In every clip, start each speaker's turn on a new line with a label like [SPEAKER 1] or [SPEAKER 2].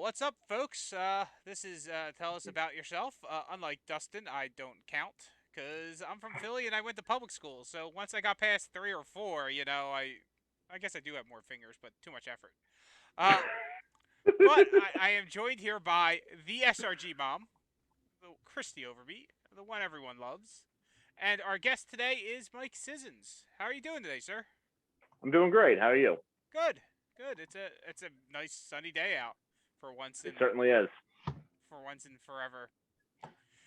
[SPEAKER 1] What's up, folks? This is Tell Us About Yourself. Unlike Dustin, I don't count because I'm from Philly and I went to public school. So once I got past three or four, I guess I do have more fingers, but too much effort. Uh, but I am joined here by the SRG mom, the Christy Overby, the one everyone loves, and our guest today is Mike Sissons. How are you doing today, sir?
[SPEAKER 2] I'm doing great. How are you?
[SPEAKER 1] Good, good. It's a nice sunny day out for once
[SPEAKER 2] It
[SPEAKER 1] in
[SPEAKER 2] certainly is.
[SPEAKER 1] forever.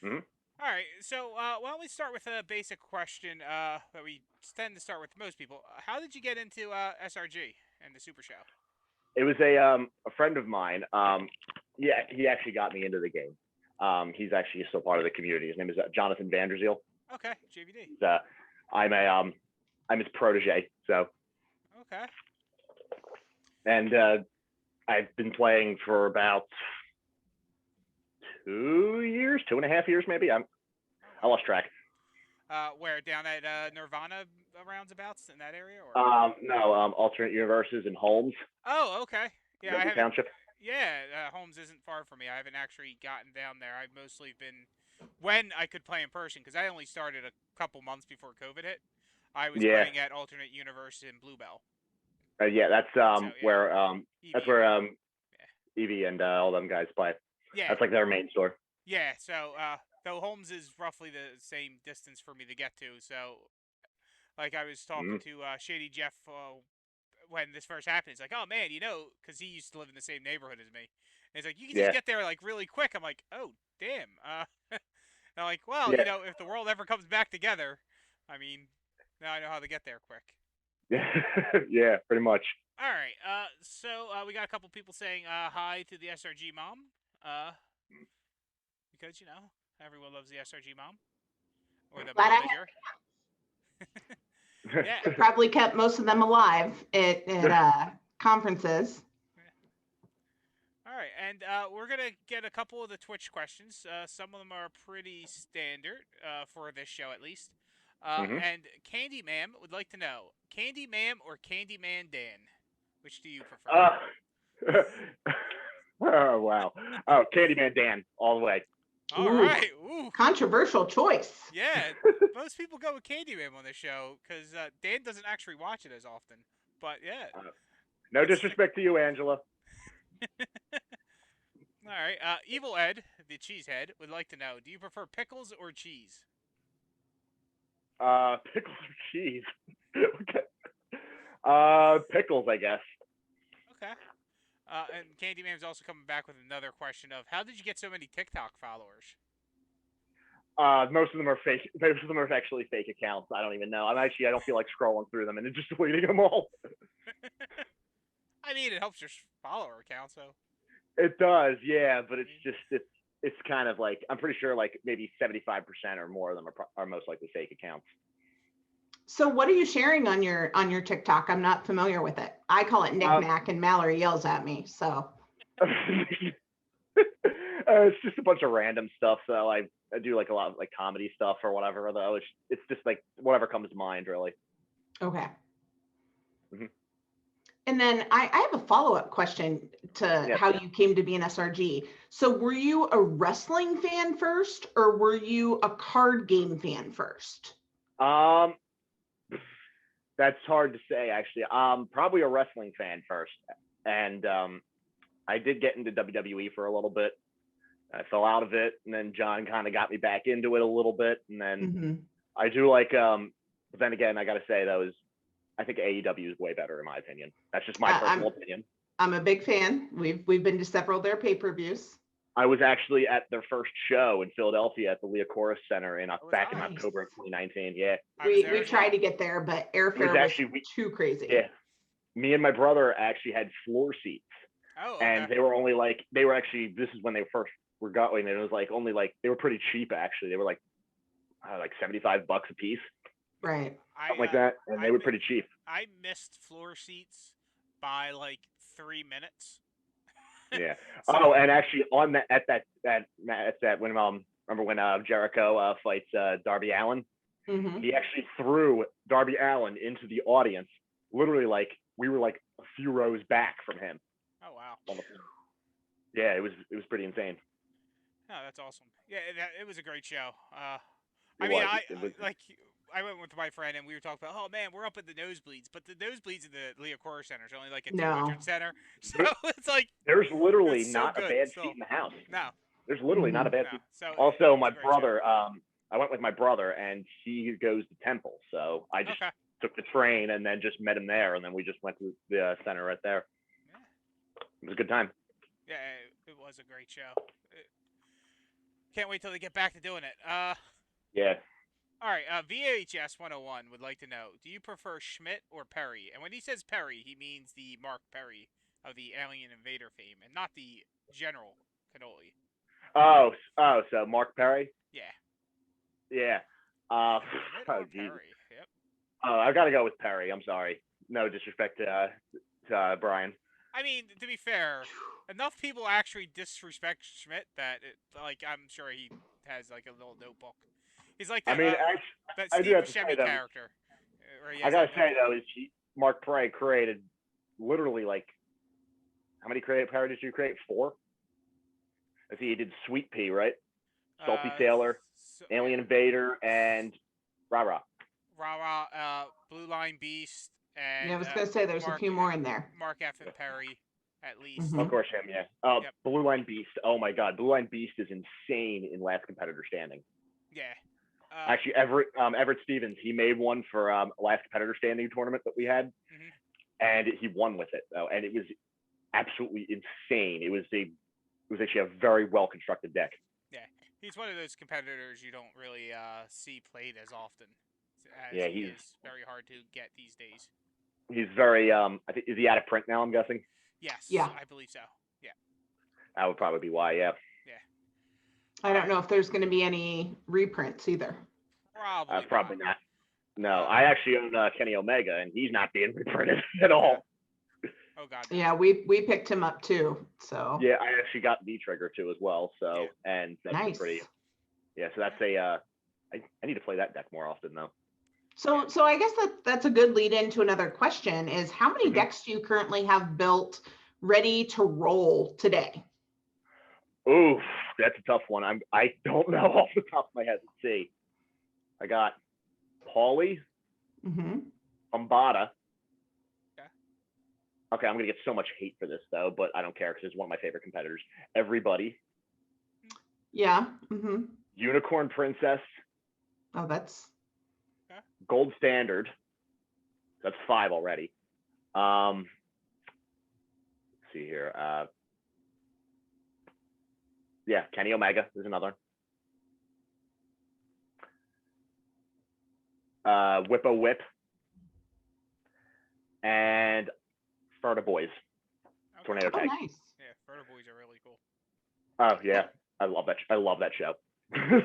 [SPEAKER 2] Hmm.
[SPEAKER 1] All right, so why don't we start with a basic question that we tend to start with most people? How did you get into SRG and the Super Show?
[SPEAKER 2] It was a friend of mine. Yeah, he actually got me into the game. He's actually still part of the community. His name is Jonathan Vanderzeel.
[SPEAKER 1] Okay, JVD.
[SPEAKER 2] He's, I'm a I'm his protege. So
[SPEAKER 1] Okay.
[SPEAKER 2] and I've been playing for about 2 years, 2.5 years maybe.
[SPEAKER 1] Oh
[SPEAKER 2] I
[SPEAKER 1] wow.
[SPEAKER 2] lost track.
[SPEAKER 1] Where down at Nirvana roundabouts in that area, or?
[SPEAKER 2] No, alternate universes in Holmes,
[SPEAKER 1] Oh, okay. Yeah, I
[SPEAKER 2] Denver
[SPEAKER 1] haven't.
[SPEAKER 2] Township.
[SPEAKER 1] Yeah, Holmes isn't far from me. I haven't actually gotten down there. I've mostly been when I could play in person because I only started a couple months before COVID hit. I was
[SPEAKER 2] Yeah,
[SPEAKER 1] playing at alternate universe in Bluebell.
[SPEAKER 2] yeah.
[SPEAKER 1] So yeah,
[SPEAKER 2] Where that's
[SPEAKER 1] Evie
[SPEAKER 2] where
[SPEAKER 1] ran.
[SPEAKER 2] Evie and all them guys play.
[SPEAKER 1] Yeah,
[SPEAKER 2] That's like their main store.
[SPEAKER 1] yeah. So though Holmes is roughly the same distance for me to get to, so like I was talking
[SPEAKER 2] Mm-hmm.
[SPEAKER 1] to Shady Jeff when this first happened. He's like, "Oh man, because he used to live in the same neighborhood as me." And he's like, "You can just
[SPEAKER 2] Yeah,
[SPEAKER 1] get there like really quick." I'm like, "Oh damn." I'm like, "Well,
[SPEAKER 2] yeah.
[SPEAKER 1] if the world ever comes back together, I mean, now I know how to get there quick."
[SPEAKER 2] Yeah, yeah, pretty much.
[SPEAKER 1] All right. So we got a couple people saying hi to the SRG mom. Uh, because everyone loves the SRG mom or the
[SPEAKER 3] Glad I had.
[SPEAKER 1] momager. Yeah.
[SPEAKER 3] It probably kept most of them alive at conferences.
[SPEAKER 1] All right, and we're gonna get a couple of the Twitch questions. Some of them are pretty standard for this show, at least.
[SPEAKER 2] Hmm.
[SPEAKER 1] And Candy Ma'am would like to know: Candy Ma'am or Candy Man Dan? Which do you prefer?
[SPEAKER 2] uh, oh wow. Oh, Candyman Dan, all the way.
[SPEAKER 1] All
[SPEAKER 3] Ooh,
[SPEAKER 1] right. Ooh.
[SPEAKER 3] controversial choice.
[SPEAKER 1] Yeah. Most people go with Candy Ma'am on this show because Dan doesn't actually watch it as often. But yeah,
[SPEAKER 2] Uh, no
[SPEAKER 1] let's stick.
[SPEAKER 2] disrespect to you, Angela.
[SPEAKER 1] All right. Evil Ed, the cheesehead, would like to know: Do you prefer pickles or cheese?
[SPEAKER 2] Pickles or cheese? Okay. Pickles, I guess.
[SPEAKER 1] Okay. And Candyman's also coming back with another question of how did you get so many TikTok followers?
[SPEAKER 2] Most of them are fake. Most of them are actually fake accounts. I don't even know. I don't feel like scrolling through them and just deleting them all.
[SPEAKER 1] I mean, it helps your follower count, so.
[SPEAKER 2] It does, yeah, but
[SPEAKER 1] I
[SPEAKER 2] it's
[SPEAKER 1] mean,
[SPEAKER 2] just it's kind of like I'm pretty sure like maybe 75% or more of them are most likely fake accounts.
[SPEAKER 3] So what are you sharing on your TikTok? I'm not familiar with it. I call it Knick
[SPEAKER 2] Um,
[SPEAKER 3] Knack and Mallory yells at me. So
[SPEAKER 2] it's just a bunch of random stuff. So I do like a lot of like comedy stuff or whatever. Though it's just like whatever comes to mind, really.
[SPEAKER 3] okay.
[SPEAKER 2] Hmm.
[SPEAKER 3] And then I have a follow-up question to
[SPEAKER 2] Yes.
[SPEAKER 3] how you came to be an SRG. So were you a wrestling fan first or were you a card game fan first?
[SPEAKER 2] Um, that's hard to say actually. Probably a wrestling fan first, and I did get into WWE for a little bit. I fell out of it, and then John kind of got me back into it a little bit, and then
[SPEAKER 3] Mm-hmm.
[SPEAKER 2] I do like. But then again, I got to say I think AEW is way better in my opinion. That's just my personal opinion.
[SPEAKER 3] I'm a big fan. We've been to several of their pay-per-views.
[SPEAKER 2] I was actually at their first show in Philadelphia at the Leocoris Center
[SPEAKER 1] was
[SPEAKER 2] back in
[SPEAKER 1] I.
[SPEAKER 3] Nice.
[SPEAKER 2] October of 2019. Yeah,
[SPEAKER 1] I was there
[SPEAKER 3] We
[SPEAKER 1] as
[SPEAKER 3] tried
[SPEAKER 1] well.
[SPEAKER 3] to get there, but
[SPEAKER 2] it was
[SPEAKER 3] airfare was
[SPEAKER 2] actually
[SPEAKER 3] too crazy.
[SPEAKER 2] yeah. Me and my brother actually had floor seats,
[SPEAKER 1] Oh, okay.
[SPEAKER 2] and they were only like they were actually this is when they first were going, and it was like only like they were pretty cheap actually. They were like $75 a piece,
[SPEAKER 3] Right.
[SPEAKER 2] something like that, and
[SPEAKER 1] I
[SPEAKER 2] they were pretty cheap.
[SPEAKER 1] I missed floor seats by like 3 minutes.
[SPEAKER 2] Yeah.
[SPEAKER 1] So
[SPEAKER 2] Oh, and actually on that at that when remember when Jericho fights Darby Allin,
[SPEAKER 3] Mm-hmm.
[SPEAKER 2] he actually threw Darby Allin into the audience, literally like we were like a few rows back from him.
[SPEAKER 1] oh wow.
[SPEAKER 2] On the, Yeah, it was pretty insane.
[SPEAKER 1] Oh, that's awesome. Yeah, it was a great show.
[SPEAKER 2] It
[SPEAKER 1] I mean,
[SPEAKER 2] was. It was.
[SPEAKER 1] like I went with my friend and we were talking about, oh man, we're up at the nosebleeds, but the nosebleeds in the Leo Core Center is only like a
[SPEAKER 3] No.
[SPEAKER 1] 200 center, so
[SPEAKER 2] There-
[SPEAKER 1] it's like
[SPEAKER 2] There's literally
[SPEAKER 1] it's so
[SPEAKER 2] not a
[SPEAKER 1] good
[SPEAKER 2] bad seat
[SPEAKER 1] still.
[SPEAKER 2] in the house.
[SPEAKER 1] No,
[SPEAKER 2] There's literally not a bad
[SPEAKER 1] no.
[SPEAKER 2] seat.
[SPEAKER 1] So
[SPEAKER 2] Also,
[SPEAKER 1] it was
[SPEAKER 2] my
[SPEAKER 1] a great show.
[SPEAKER 2] brother, I went with my brother, and he goes to Temple, so I just
[SPEAKER 1] Okay.
[SPEAKER 2] took the train and then just met him there, and then we just went to the center right there.
[SPEAKER 1] Yeah.
[SPEAKER 2] It was a good time.
[SPEAKER 1] Yeah, it was a great show. Can't wait till they get back to doing it.
[SPEAKER 2] Yeah.
[SPEAKER 1] All right. VHS 101 would like to know: do you prefer Schmidt or Perry? And when he says Perry, he means the Mark Perry of the Alien Invader fame, and not the General Cannoli.
[SPEAKER 2] So Mark Perry.
[SPEAKER 1] Yeah.
[SPEAKER 2] Yeah.
[SPEAKER 1] Schmidt
[SPEAKER 2] Oh,
[SPEAKER 1] or
[SPEAKER 2] Jesus.
[SPEAKER 1] Perry? Yep.
[SPEAKER 2] I've got to go with Perry. I'm sorry. No disrespect to Brian.
[SPEAKER 1] I mean, to be fair, enough people actually disrespect Schmidt that, like, I'm sure he has like a little notebook. He's like
[SPEAKER 2] I
[SPEAKER 1] that
[SPEAKER 2] mean,
[SPEAKER 1] that
[SPEAKER 2] I do
[SPEAKER 1] Steve
[SPEAKER 2] have to say
[SPEAKER 1] Buscemi
[SPEAKER 2] though.
[SPEAKER 1] character. Where he
[SPEAKER 2] I
[SPEAKER 1] has
[SPEAKER 2] gotta
[SPEAKER 1] that
[SPEAKER 2] say
[SPEAKER 1] notebook.
[SPEAKER 2] though, Mark Perry created literally like how many Perry did you create? 4. I see he did Sweet Pea, right? Salty Sailor, Alien Invader, and Rah Rah.
[SPEAKER 1] Blue Line Beast, and
[SPEAKER 3] Yeah, I was gonna say there's a few more in there.
[SPEAKER 1] Mark F. and Perry, at least.
[SPEAKER 3] Mhm.
[SPEAKER 2] Of course, him, yeah.
[SPEAKER 1] Yep.
[SPEAKER 2] Blue Line Beast. Oh my God, Blue Line Beast is insane in Last Competitor Standing.
[SPEAKER 1] Yeah.
[SPEAKER 2] Actually, Everett Stevens, he made one for Last Competitor Standing tournament that we had,
[SPEAKER 1] Mhm.
[SPEAKER 2] and he won with it though, and it was absolutely insane. It was actually a very well constructed deck.
[SPEAKER 1] Yeah, he's one of those competitors you don't really see played as often, as
[SPEAKER 2] Yeah,
[SPEAKER 1] he
[SPEAKER 2] he's
[SPEAKER 1] is very hard to get these days.
[SPEAKER 2] very I think is he out of print now? I'm guessing.
[SPEAKER 1] Yes,
[SPEAKER 3] Yeah.
[SPEAKER 1] I believe so. Yeah.
[SPEAKER 2] That would probably be why. Yeah.
[SPEAKER 1] Yeah.
[SPEAKER 3] I don't know if there's going to be any reprints either.
[SPEAKER 1] Probably
[SPEAKER 2] not. No, I actually own Kenny Omega, and he's not being reprinted at all.
[SPEAKER 1] Oh God. No.
[SPEAKER 3] Yeah, we picked him up too. So
[SPEAKER 2] Yeah, I actually got V Trigger too as well. So and that's
[SPEAKER 3] nice.
[SPEAKER 2] pretty. Yeah, so that's a. I need to play that deck more often though.
[SPEAKER 3] So I guess that's a good lead into another question: is how many decks do you currently have built ready to roll today?
[SPEAKER 2] Oof, that's a tough one. I don't know off the top of my head. Let's see. I got Paulie, Umbata.
[SPEAKER 1] Yeah.
[SPEAKER 2] Okay, I'm gonna get so much hate for this though, but I don't care because it's one of my favorite competitors. Everybody.
[SPEAKER 3] Yeah.
[SPEAKER 2] Unicorn Princess.
[SPEAKER 3] Oh, that's
[SPEAKER 2] Gold Standard. That's 5 already. Let's see here. Yeah, Kenny Omega is another. Whippo Whip. And Ferta Boys.
[SPEAKER 1] Okay.
[SPEAKER 2] Tornado
[SPEAKER 3] oh
[SPEAKER 2] Tank.
[SPEAKER 3] nice.
[SPEAKER 1] Yeah, Ferta Boys are really cool.
[SPEAKER 2] Oh yeah, I love that. I love that show.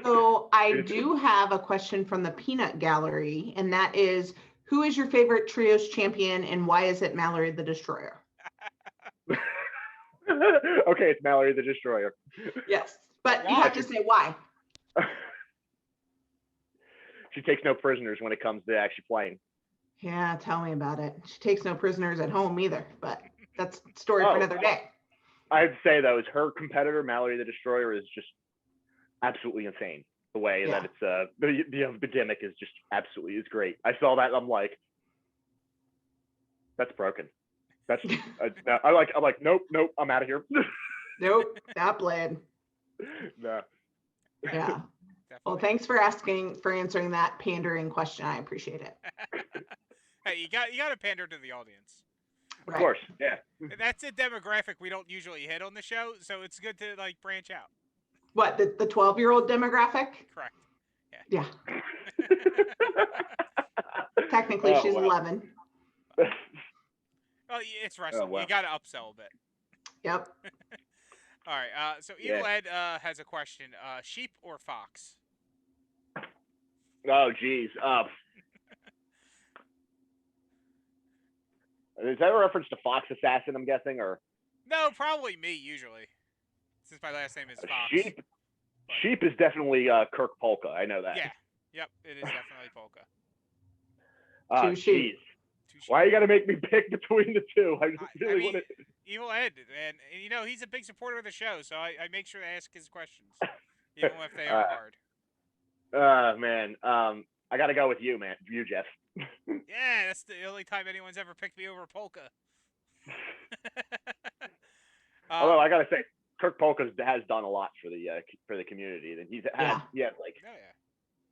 [SPEAKER 3] So I do have a question from the Peanut Gallery, and that is, who is your favorite trios champion, and why is it Mallory the Destroyer?
[SPEAKER 2] Okay, it's Mallory the Destroyer.
[SPEAKER 3] Yes, but you have to say why.
[SPEAKER 2] She takes no prisoners when it comes to actually playing.
[SPEAKER 3] Yeah, tell me about it. She takes no prisoners at home either, but that's a story for another day.
[SPEAKER 2] I'd say though, is her competitor Mallory the Destroyer is just absolutely insane. The way that it's the gimmick is just absolutely is great. I saw that and I'm like, that's broken. That's I'm like nope, I'm out of here.
[SPEAKER 3] Nope, not played.
[SPEAKER 2] No.
[SPEAKER 3] Yeah. Well, thanks for answering that pandering question. I appreciate it.
[SPEAKER 1] Hey, you got to pander to the audience.
[SPEAKER 2] Of course, yeah.
[SPEAKER 1] That's a demographic we don't usually hit on the show, so it's good to like branch out.
[SPEAKER 3] What, the 12-year-old demographic?
[SPEAKER 1] Correct.
[SPEAKER 3] Yeah. Technically, she's 11.
[SPEAKER 1] Well, it's wrestling. You got to upsell a bit.
[SPEAKER 3] Yep.
[SPEAKER 1] All right. So Evil Ed has a question: sheep or fox?
[SPEAKER 2] Oh, geez. Is that a reference to Fox Assassin? I'm guessing, or
[SPEAKER 1] no? Probably me usually, since my last name is Fox.
[SPEAKER 2] Sheep is definitely Kirk Polka. I know that.
[SPEAKER 1] Yeah. Yep. It is definitely polka.
[SPEAKER 3] Two sheep.
[SPEAKER 2] Why you got to make me pick between the two? I just
[SPEAKER 1] I
[SPEAKER 2] really
[SPEAKER 1] mean,
[SPEAKER 2] want to.
[SPEAKER 1] Evil Ed, and he's a big supporter of the show, so I make sure to ask his questions, even if they are hard.
[SPEAKER 2] Man, I got to go with you, man. You, Jeff.
[SPEAKER 1] Yeah, that's the only time anyone's ever picked me over Polka.
[SPEAKER 2] Although I gotta say, Kirk Polka has done a lot for the community. And he's had like
[SPEAKER 1] Oh yeah.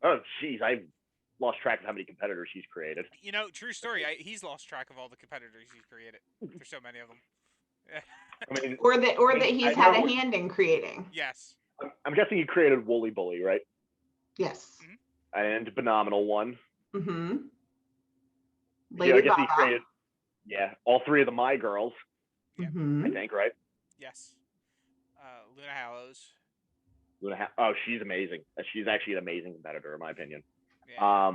[SPEAKER 2] oh jeez, I've lost track of how many competitors he's created.
[SPEAKER 1] True story. He's lost track of all the competitors he's created. There's so many of them.
[SPEAKER 2] I mean,
[SPEAKER 3] or that he's had a hand in creating.
[SPEAKER 1] Yes.
[SPEAKER 2] I'm guessing he created Wooly Bully, right?
[SPEAKER 3] Yes.
[SPEAKER 2] And Phenomenal One.
[SPEAKER 3] Mm-hmm.
[SPEAKER 2] I guess he created all three of the My Girls.
[SPEAKER 1] Yep.
[SPEAKER 3] Mm-hmm.
[SPEAKER 2] I think, right?
[SPEAKER 1] Yes. Luna Hallows.
[SPEAKER 2] Oh, she's amazing. She's actually an amazing competitor, in my opinion.
[SPEAKER 1] Yeah.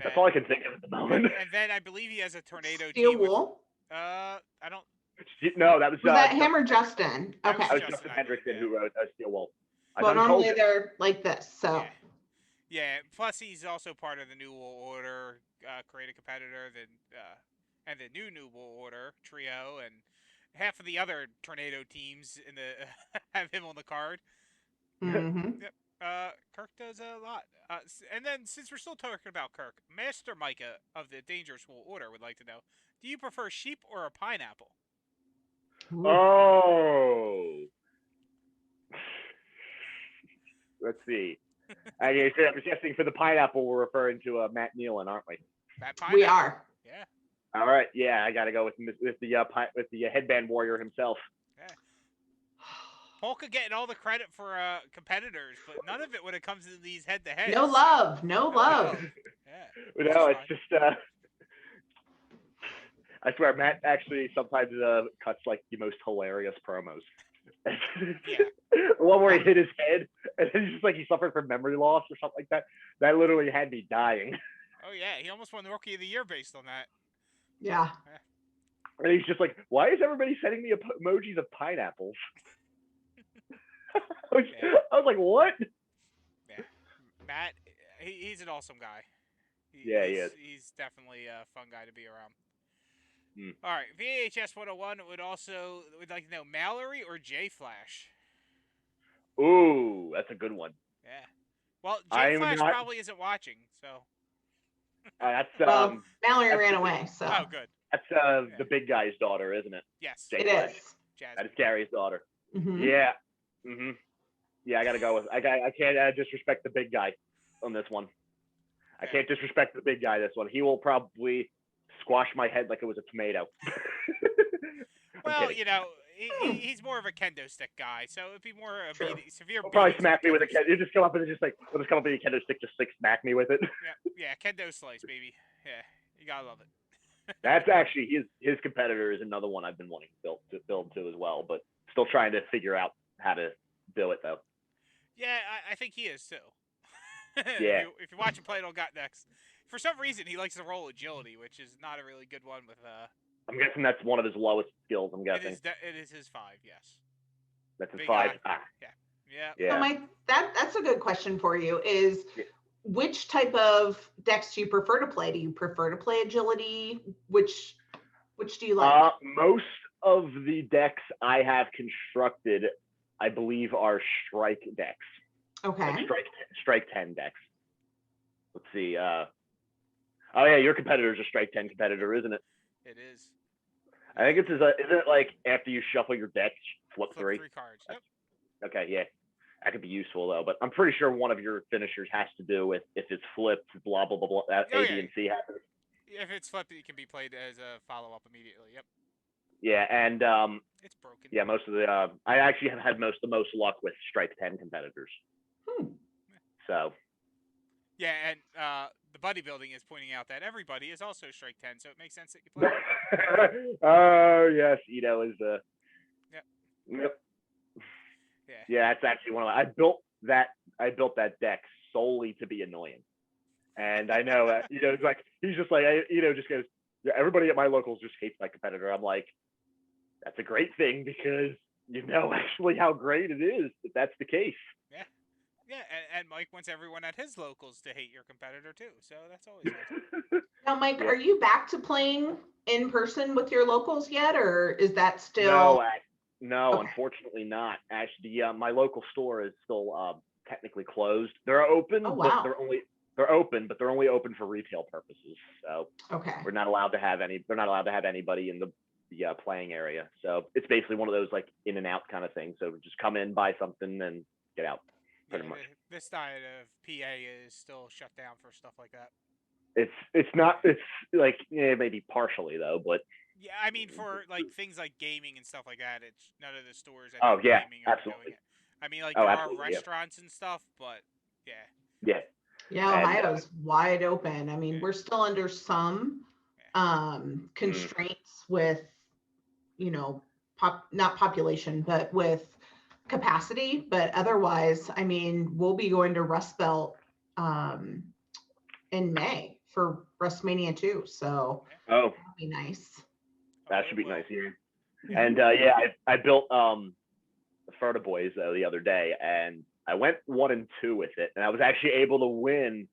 [SPEAKER 2] That's all I can think of at the moment.
[SPEAKER 1] And then I believe he has a tornado
[SPEAKER 3] Steel
[SPEAKER 1] team.
[SPEAKER 3] Wool.
[SPEAKER 1] I don't.
[SPEAKER 2] No, that was
[SPEAKER 3] that him or Justin? Okay.
[SPEAKER 2] That was Justin Hendrickson who wrote Steel Wool.
[SPEAKER 3] Well, normally they're like this, so.
[SPEAKER 1] Yeah. Plus, he's also part of the New World Order, creative competitor, and the New World Order trio, and half of the other tornado teams in the have him on the card.
[SPEAKER 3] Mm-hmm.
[SPEAKER 1] Yep. Kirk does a lot. And then, since we're still talking about Kirk, Master Micah of the Dangerous World Order would like to know: do you prefer sheep or a pineapple?
[SPEAKER 2] Oh. Let's see. I'm guessing for the pineapple, we're referring to Matt Nealon, aren't we?
[SPEAKER 3] We are.
[SPEAKER 1] Yeah.
[SPEAKER 2] All right. Yeah, I gotta go with the headband warrior himself.
[SPEAKER 1] Yeah. Polka getting all the credit for competitors, but none of it when it comes to these head-to-heads.
[SPEAKER 3] No love. No love.
[SPEAKER 1] Yeah.
[SPEAKER 2] No, it's just. I swear, Matt actually sometimes cuts like the most hilarious promos. One where he hit his head, and then he suffered from memory loss or something like that. That literally had me dying.
[SPEAKER 1] Oh yeah, he almost won the Rookie of the Year based on that.
[SPEAKER 3] Yeah.
[SPEAKER 2] And he's just like, "Why is everybody sending me emojis of pineapples?" I was like, "What?"
[SPEAKER 1] Yeah, Matt, he's an awesome guy.
[SPEAKER 2] He is.
[SPEAKER 1] He's definitely a fun guy to be around.
[SPEAKER 2] All
[SPEAKER 1] right, VHS 101 would like to know Mallory or J Flash.
[SPEAKER 2] Ooh, that's a good one.
[SPEAKER 1] Yeah. Well, J Flash probably isn't watching, so.
[SPEAKER 2] That's
[SPEAKER 3] Mallory ran away, so.
[SPEAKER 1] Oh, good.
[SPEAKER 2] That's the big guy's daughter, isn't it?
[SPEAKER 1] Yes.
[SPEAKER 3] It is.
[SPEAKER 2] That is Gary's daughter.
[SPEAKER 3] Mm-hmm.
[SPEAKER 2] Yeah. Mm-hmm. Yeah, I gotta go with. I can't disrespect the big guy on this one. I can't disrespect the big guy this one. He will probably squash my head like it was a tomato.
[SPEAKER 1] Well, he's more of a kendo stick guy, so it'd be more severe.
[SPEAKER 2] He'll probably smack me with a kendo. You just come up and he'll just come up with a kendo stick, just smack me with it.
[SPEAKER 1] Yeah, kendo slice, baby. Yeah, you gotta love it.
[SPEAKER 2] That's actually his competitor is another one I've been wanting to build to as well, but still trying to figure out how to do it though.
[SPEAKER 1] Yeah, I think he is too.
[SPEAKER 2] Yeah.
[SPEAKER 1] If you watch him play it on Got Next, for some reason he likes to roll agility, which is not a really good one with.
[SPEAKER 2] I'm guessing that's one of his lowest skills. I'm guessing.
[SPEAKER 1] It is his 5, yes.
[SPEAKER 2] That's his 5.
[SPEAKER 1] Yeah.
[SPEAKER 3] So that's a good question for you. Is which type of decks do you prefer to play? Do you prefer to play agility? Which do you like?
[SPEAKER 2] Most of the decks I have constructed, I believe, are strike decks.
[SPEAKER 3] Okay.
[SPEAKER 2] Like strike 10 decks. Let's see. Oh yeah, your competitor's a strike 10 competitor, isn't it?
[SPEAKER 1] It is.
[SPEAKER 2] I think isn't it like after you shuffle your deck, flip 3?
[SPEAKER 1] 3 cards. Yep.
[SPEAKER 2] Okay, yeah. That could be useful though, but I'm pretty sure one of your finishers has to do with if it's flipped, blah blah blah blah. A, B, and C happens.
[SPEAKER 1] If it's flipped, it can be played as a follow up immediately. Yep.
[SPEAKER 2] Yeah, and
[SPEAKER 1] it's broken.
[SPEAKER 2] Yeah, most of the I actually have had the most luck with strike 10 competitors. So.
[SPEAKER 1] Yeah, and the buddy building is pointing out that everybody is also strike 10, so it makes sense that you play.
[SPEAKER 2] Oh yes, Ito is the. Yep. Yeah, that's actually one of I built that deck solely to be annoying, and I know it's like he's just like just goes. Yeah, everybody at my locals just hates my competitor. I'm like, that's a great thing because you know actually how great it is if that's the case.
[SPEAKER 1] Yeah, and Mike wants everyone at his locals to hate your competitor too, so that's always good.
[SPEAKER 3] Now, Mike,
[SPEAKER 2] Yeah.
[SPEAKER 3] are you back to playing in person with your locals yet, or is that still
[SPEAKER 2] No, no,
[SPEAKER 3] okay?
[SPEAKER 2] unfortunately not. Actually, my local store is still technically closed. They're open,
[SPEAKER 3] Oh,
[SPEAKER 2] but
[SPEAKER 3] wow.
[SPEAKER 2] they're open, but they're only open for retail purposes. So
[SPEAKER 3] Okay.
[SPEAKER 2] we're not allowed to have any. They're not allowed to have anybody in the playing area. So it's basically one of those like in and out kind of things. So just come in, buy something, and get out.
[SPEAKER 1] Yeah,
[SPEAKER 2] Pretty much.
[SPEAKER 1] this side of PA is still shut down for stuff like that.
[SPEAKER 2] It's not. It's like maybe partially though, but
[SPEAKER 1] Yeah, I mean for like things like gaming and stuff like that, it's none of the stores that
[SPEAKER 2] oh
[SPEAKER 1] have
[SPEAKER 2] yeah,
[SPEAKER 1] gaming are doing
[SPEAKER 2] absolutely.
[SPEAKER 1] it. I mean, like
[SPEAKER 2] Oh,
[SPEAKER 1] there are
[SPEAKER 2] absolutely. Yeah.
[SPEAKER 1] restaurants and stuff, but yeah,
[SPEAKER 2] Yeah.
[SPEAKER 3] Yeah,
[SPEAKER 2] And
[SPEAKER 3] Ohio's wide open. I mean,
[SPEAKER 1] yeah,
[SPEAKER 3] we're still under some
[SPEAKER 1] yeah.
[SPEAKER 2] mm,
[SPEAKER 3] constraints with, not population, but with capacity. But otherwise, I mean, we'll be going to Rust Belt um, in May for WrestleMania 2. So
[SPEAKER 1] Yeah.
[SPEAKER 2] oh,
[SPEAKER 3] that'll be nice.
[SPEAKER 1] Oh,
[SPEAKER 2] that should
[SPEAKER 1] it
[SPEAKER 2] be nice.
[SPEAKER 1] will.
[SPEAKER 2] Yeah.
[SPEAKER 3] Yeah.
[SPEAKER 2] And yeah, I built the Ferta Boys the other day, and I went 1-2 with it, and I was actually able to win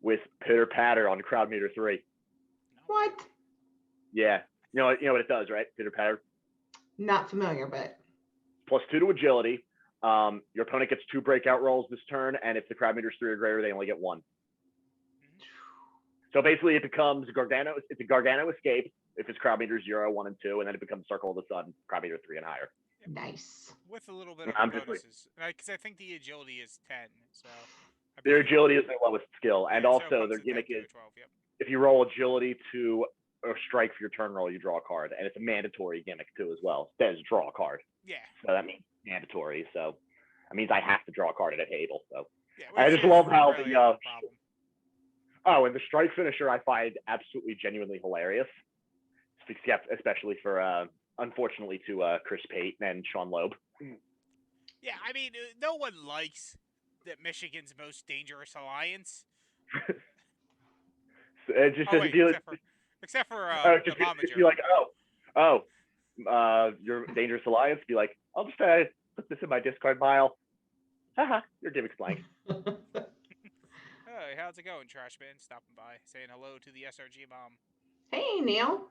[SPEAKER 2] with Pitter Patter on Crowd Meter 3.
[SPEAKER 1] No way.
[SPEAKER 3] What?
[SPEAKER 2] Yeah, you know what it does, right? Pitter Patter
[SPEAKER 3] Not familiar, but
[SPEAKER 2] +2 to agility. Your opponent gets 2 breakout rolls this turn, and if the Crowd Meter's 3 or greater, they only get 1.
[SPEAKER 1] Mhm.
[SPEAKER 2] So basically, it becomes Gargano. It's a Gargano escape if it's Crowd Meter 0, 1, and 2, and then it becomes Circle of the Sun, Crowd Meter 3 and higher.
[SPEAKER 1] Yep.
[SPEAKER 3] nice.
[SPEAKER 1] With a little bit of
[SPEAKER 2] I'm just like
[SPEAKER 1] bonuses, because I think the agility is 10, so I
[SPEAKER 2] their
[SPEAKER 1] believe.
[SPEAKER 2] agility is their lowest skill, and
[SPEAKER 1] Yeah, so it
[SPEAKER 2] also
[SPEAKER 1] bumps
[SPEAKER 2] their
[SPEAKER 1] the 10
[SPEAKER 2] gimmick
[SPEAKER 1] to
[SPEAKER 2] is
[SPEAKER 1] a 12. Yep.
[SPEAKER 2] if you roll agility to or strike for your turn roll, you draw a card, and it's a mandatory gimmick too as well. It says draw a card,
[SPEAKER 1] Yeah.
[SPEAKER 2] so that means mandatory. So that means I have to draw a card at a table. So
[SPEAKER 1] Yeah,
[SPEAKER 2] I
[SPEAKER 1] which
[SPEAKER 2] just
[SPEAKER 1] is
[SPEAKER 2] love how
[SPEAKER 1] rarely
[SPEAKER 2] the
[SPEAKER 1] a problem.
[SPEAKER 2] and the strike finisher I find absolutely genuinely hilarious, especially for unfortunately to Chris Payton and Sean Loeb.
[SPEAKER 1] Yeah, I mean, no one likes that Michigan's most dangerous alliance.
[SPEAKER 2] It just
[SPEAKER 1] Oh
[SPEAKER 2] doesn't
[SPEAKER 1] wait,
[SPEAKER 2] feel
[SPEAKER 1] except for the
[SPEAKER 2] just
[SPEAKER 1] momager.
[SPEAKER 2] be like your dangerous alliance. Be like I'll just put this in my discard pile. Haha, your gimmick's blank.
[SPEAKER 1] Hey, how's it going, Trash Man? Stopping by, saying hello to the SRG mom.
[SPEAKER 3] Hey, Neil.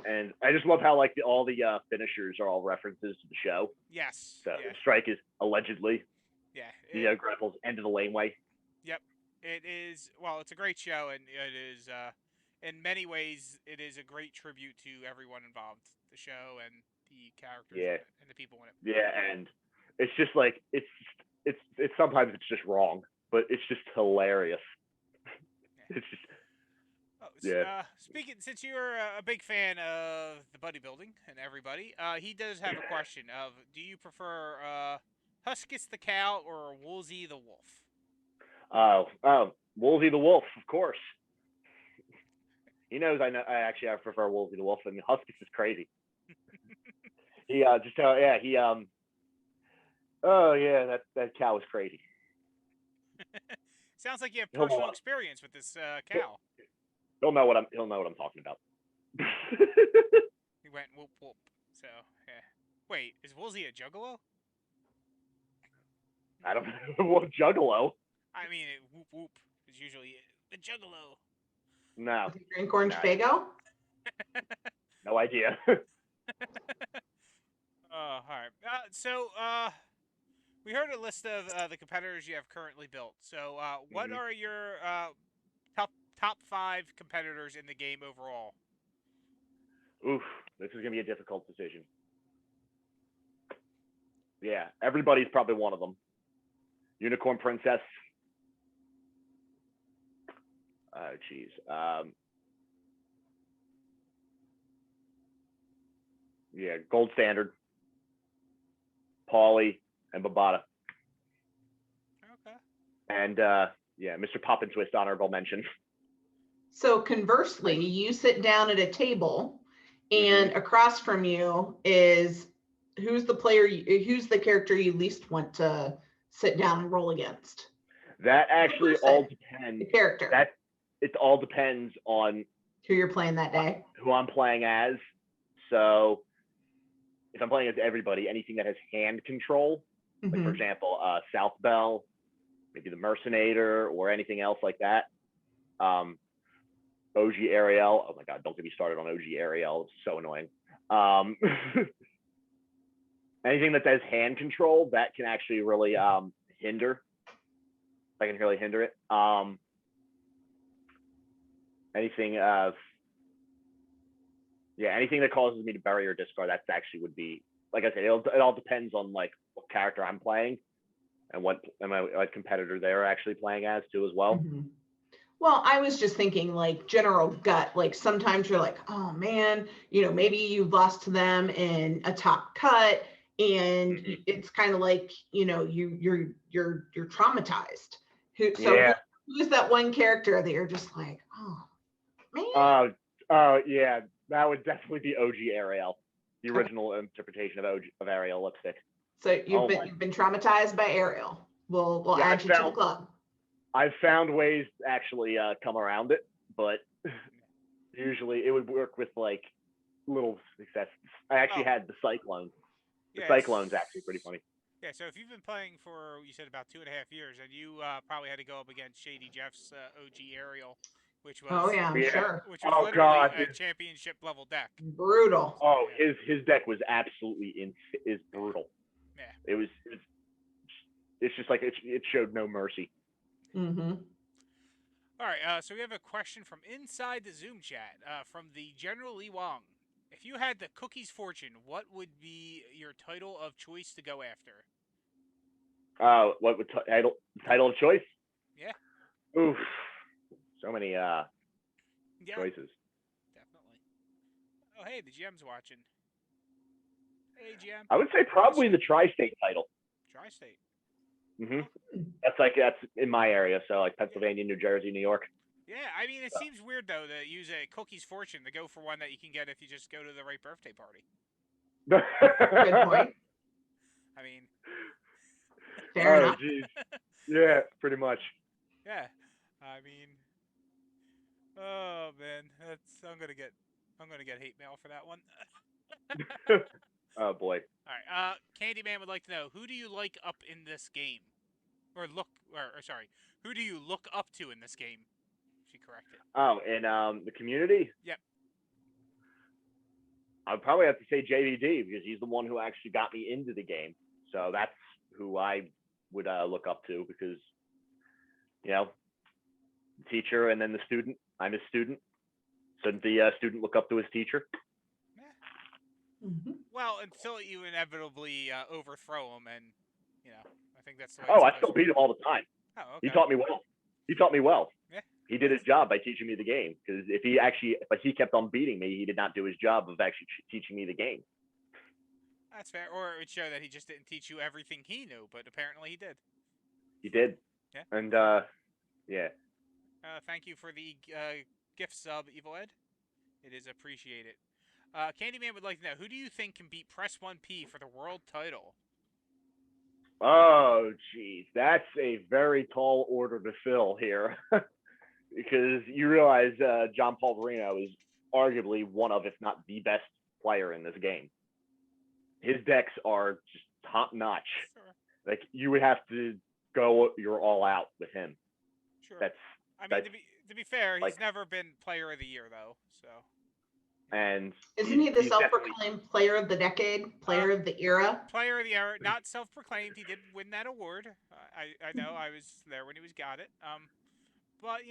[SPEAKER 2] And I just love how like all the finishers are all references to the show.
[SPEAKER 1] Yes.
[SPEAKER 2] So
[SPEAKER 1] Yeah.
[SPEAKER 2] strike is allegedly
[SPEAKER 1] Yeah.
[SPEAKER 2] the Grapple's end of the laneway.
[SPEAKER 1] Yep. It is. Well, it's a great show, and it is. In many ways, it is a great tribute to everyone involved, the show and the characters
[SPEAKER 2] Yeah,
[SPEAKER 1] in it, and the people in it.
[SPEAKER 2] yeah, and it's just like it's sometimes it's just wrong, but it's just hilarious.
[SPEAKER 1] Yeah.
[SPEAKER 2] It's just
[SPEAKER 1] Oh,
[SPEAKER 2] yeah.
[SPEAKER 1] speaking, since you're a big fan of the bodybuilding and everybody, he does have a question of: do you prefer Huskus the cow or Woolsey the wolf?
[SPEAKER 2] Woolsey the Wolf, of course. He knows I know. I prefer Woolsey the Wolf, and Huskus is crazy. He oh yeah, that cow is crazy.
[SPEAKER 1] Sounds like you have
[SPEAKER 2] He'll
[SPEAKER 1] personal
[SPEAKER 2] know
[SPEAKER 1] experience with this cow.
[SPEAKER 2] he'll know what I'm talking about.
[SPEAKER 1] He went whoop whoop. So yeah. Wait, is Woolsey a juggalo?
[SPEAKER 2] I don't know what Juggalo.
[SPEAKER 1] I mean, whoop whoop is usually the juggalo.
[SPEAKER 2] No,
[SPEAKER 3] With your drink orange
[SPEAKER 2] no,
[SPEAKER 3] Fago?
[SPEAKER 2] no idea.
[SPEAKER 1] All right. We heard a list of the competitors you have currently built. So, what
[SPEAKER 2] Mhm.
[SPEAKER 1] are your top 5 competitors in the game overall?
[SPEAKER 2] Oof, this is gonna be a difficult decision. Yeah, everybody's probably one of them. Unicorn Princess. Oh, jeez. Yeah, Gold Standard, Paulie, and Babata.
[SPEAKER 1] Okay.
[SPEAKER 2] And yeah, Mr. Pop and Twist, honorable mention.
[SPEAKER 3] So conversely, you sit down at a table and
[SPEAKER 2] Mhm.
[SPEAKER 3] across from you is who's the character you least want to sit down and roll against?
[SPEAKER 2] That
[SPEAKER 3] The
[SPEAKER 2] actually all
[SPEAKER 3] person,
[SPEAKER 2] depends.
[SPEAKER 3] the character,
[SPEAKER 2] That it all depends on
[SPEAKER 3] who you're playing that day.
[SPEAKER 2] who I'm playing as. So if I'm playing as everybody, anything that has hand control, like for
[SPEAKER 3] Hmm.
[SPEAKER 2] example, South Bell, maybe the Mercenator or anything else like that. OG Ariel. Oh my God, don't get me started on OG Ariel. It's so annoying. Anything that does hand control that can actually really hinder. I can really hinder it. Anything anything that causes me to bury or discard, that's actually would be, like I said, it all depends on like what character I'm playing and what competitor they're actually playing as too as well.
[SPEAKER 3] Mm-hmm. Well, I was just thinking like general gut, like sometimes you're like, oh man, maybe you've lost to them in a top cut and it's kind of like, you're traumatized. Who's that one character that you're just like, oh man?
[SPEAKER 2] Yeah, that would definitely be OG Ariel, the original interpretation of Ariel lipstick.
[SPEAKER 3] So you've been traumatized by Ariel. We'll add you to the club.
[SPEAKER 2] I've found ways to actually come around it, but usually it would work with like little successes. I actually had the Cyclones. The Cyclone's actually pretty funny.
[SPEAKER 1] Yeah, so if you've been playing for, you said about 2.5 years, and you probably had to go up against Shady Jeff's OG Aerial, which was
[SPEAKER 3] sure.
[SPEAKER 1] Which was literally a championship level deck.
[SPEAKER 3] Brutal.
[SPEAKER 2] Oh, his deck was absolutely is brutal.
[SPEAKER 1] Yeah.
[SPEAKER 2] It's just like it showed no mercy.
[SPEAKER 3] Mm-hmm.
[SPEAKER 1] All right, so we have a question from inside the Zoom chat from the General Lee Wong. If you had the Cookie's Fortune, what would be your title of choice to go after?
[SPEAKER 2] What would title of choice?
[SPEAKER 1] Yeah.
[SPEAKER 2] Oof. So many choices.
[SPEAKER 1] Definitely. Oh, hey, the GM's watching. Hey, GM.
[SPEAKER 2] I would say probably the Tri-State title.
[SPEAKER 1] Tri-State.
[SPEAKER 2] Mm-hmm. That's in my area, so like Pennsylvania, New Jersey, New York.
[SPEAKER 1] Yeah, I mean, it seems weird, though, to use a Cookie's Fortune to go for one that you can get if you just go to the right birthday party.
[SPEAKER 3] Good point.
[SPEAKER 1] I mean...
[SPEAKER 3] Fair enough.
[SPEAKER 2] Geez. Yeah, pretty much.
[SPEAKER 1] Yeah. I mean... Oh, man. I'm gonna get hate mail for that one.
[SPEAKER 2] Oh, boy.
[SPEAKER 1] All right. Candyman would like to know, who do you like up in this game? Sorry. Who do you look up to in this game? She corrected.
[SPEAKER 2] Oh, in the community?
[SPEAKER 1] Yep.
[SPEAKER 2] I'd probably have to say JVD because he's the one who actually got me into the game. So that's who I would look up to because, teacher and then the student. I'm a student. So the student look up to his teacher?
[SPEAKER 1] Yeah. Mm-hmm. Well, until you inevitably overthrow him, and I think that's the way.
[SPEAKER 2] I still beat him all the time.
[SPEAKER 1] Oh, okay.
[SPEAKER 2] He taught me well.
[SPEAKER 1] Yeah.
[SPEAKER 2] He did his job by teaching me the game. Because if he kept on beating me, he did not do his job of actually teaching me the game.
[SPEAKER 1] That's fair. Or it would show that he just didn't teach you everything he knew, but apparently he did.
[SPEAKER 2] He did.
[SPEAKER 1] Yeah.
[SPEAKER 2] And yeah.
[SPEAKER 1] Thank you for the gift sub, Evil Ed. It is appreciated. Candyman would like to know, who do you think can beat Press 1P for the world title?
[SPEAKER 2] Oh, geez. That's a very tall order to fill here. Because you realize John Paul Verino is arguably one of, if not the best player in this game. His decks are just top notch.
[SPEAKER 1] Sure.
[SPEAKER 2] Like you would have to go you're all out with him.
[SPEAKER 1] Sure. To be fair, he's never been player of the year though, so.
[SPEAKER 2] And
[SPEAKER 3] isn't he the self-proclaimed player of the decade, player of the era?
[SPEAKER 1] Player of the era, not self-proclaimed. He did win that award. I know. I was there when he got it. But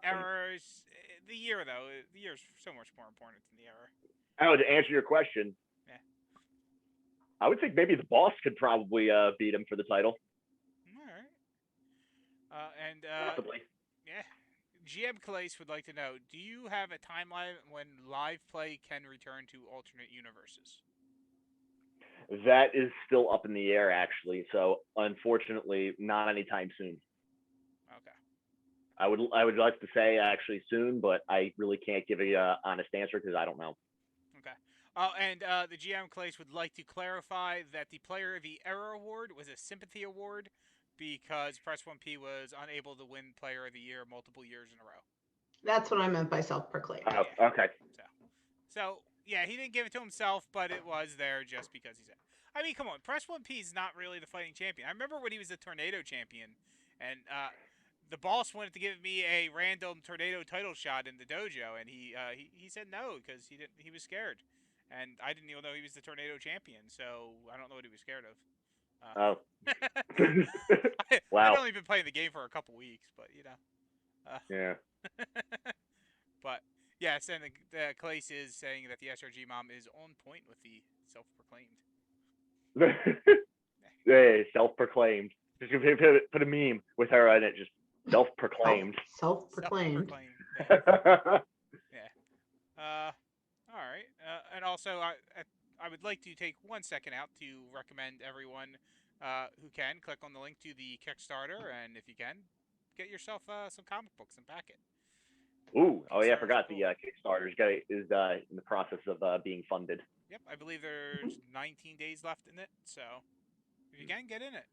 [SPEAKER 1] errors. The year though, the year's so much more important than the era.
[SPEAKER 2] Oh, to answer your question, yeah, I would think maybe the boss could probably beat him for the title.
[SPEAKER 1] All right.
[SPEAKER 2] Possibly.
[SPEAKER 1] Yeah. GM Calais would like to know, do you have a timeline when live play can return to alternate universes?
[SPEAKER 2] That is still up in the air, actually. So, unfortunately, not anytime soon.
[SPEAKER 1] Okay.
[SPEAKER 2] I would like to say actually soon, but I really can't give a honest answer because I don't know.
[SPEAKER 1] Okay. And the GM Calais would like to clarify that the Player of the Era award was a sympathy award, because Press 1P was unable to win Player of the Year multiple years in a row.
[SPEAKER 3] That's what I meant by self-proclaimed.
[SPEAKER 2] Oh, okay.
[SPEAKER 1] So, yeah, he didn't give it to himself, but it was there just because he said. I mean, come on, Press 1P is not really the fighting champion. I remember when he was the Tornado champion, and the boss wanted to give me a random tornado title shot in the dojo, and he said no because he was scared, and I didn't even know he was the tornado champion, so I don't know what he was scared of.
[SPEAKER 2] Oh.
[SPEAKER 1] I'd
[SPEAKER 2] Wow.
[SPEAKER 1] only been playing the game for a couple weeks, but
[SPEAKER 2] Yeah.
[SPEAKER 1] but yes, and the Clace is saying that the SRG mom is on point with the self-proclaimed.
[SPEAKER 2] Hey, self-proclaimed. Just put a meme with her in it. Just self-proclaimed.
[SPEAKER 3] Self-proclaimed.
[SPEAKER 1] Yeah. All right. And also, I would like to take 1 second out to recommend everyone who can click on the link to the Kickstarter, and if you can, get yourself some comic books and back it.
[SPEAKER 2] Ooh, oh yeah, I
[SPEAKER 1] Kickstarter's
[SPEAKER 2] forgot
[SPEAKER 1] cool.
[SPEAKER 2] the Kickstarter is in the process of being funded.
[SPEAKER 1] Yep, I believe there's 19 days left in it, so if you can, get in it.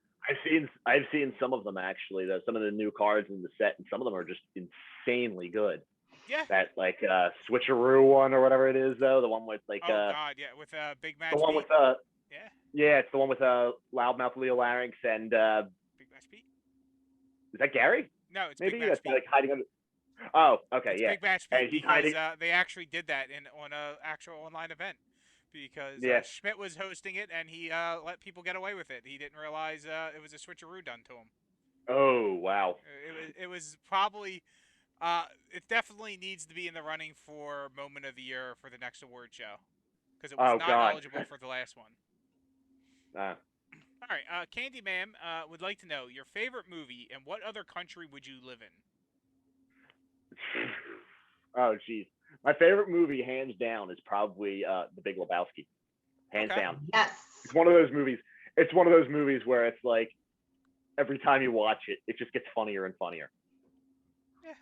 [SPEAKER 2] I've seen some of them actually. Some of the new cards in the set, and some of them are just insanely good.
[SPEAKER 1] Yeah.
[SPEAKER 2] That like switcheroo one or whatever it is though, the one with like
[SPEAKER 1] Oh God, yeah, with Big Match.
[SPEAKER 2] the one
[SPEAKER 1] Pete.
[SPEAKER 2] with
[SPEAKER 1] yeah,
[SPEAKER 2] it's the one with Loudmouth Leo Larynx and
[SPEAKER 1] Big Match Pete.
[SPEAKER 2] Is that Gary?
[SPEAKER 1] No, it's
[SPEAKER 2] Maybe
[SPEAKER 1] Big Match
[SPEAKER 2] that's
[SPEAKER 1] Pete.
[SPEAKER 2] like hiding under. Oh, okay,
[SPEAKER 1] It's
[SPEAKER 2] yeah.
[SPEAKER 1] Big Match Pete
[SPEAKER 2] And he's
[SPEAKER 1] because
[SPEAKER 2] hiding.
[SPEAKER 1] they actually did that on a actual online event because Schmidt was hosting it and he let people get away with it. He didn't realize it was a switcheroo done to him.
[SPEAKER 2] Oh wow.
[SPEAKER 1] It was probably it definitely needs to be in the running for Moment of the Year for the next award show because it was not eligible for the last one. All right, Candyman would like to know your favorite movie and what other country would you live in?
[SPEAKER 2] Oh geez, my favorite movie, hands down, is probably The Big Lebowski. Hands down.
[SPEAKER 3] Yes.
[SPEAKER 2] It's one of those movies. It's one of those movies where it's like every time you watch it, it just gets funnier and funnier.
[SPEAKER 1] Yeah.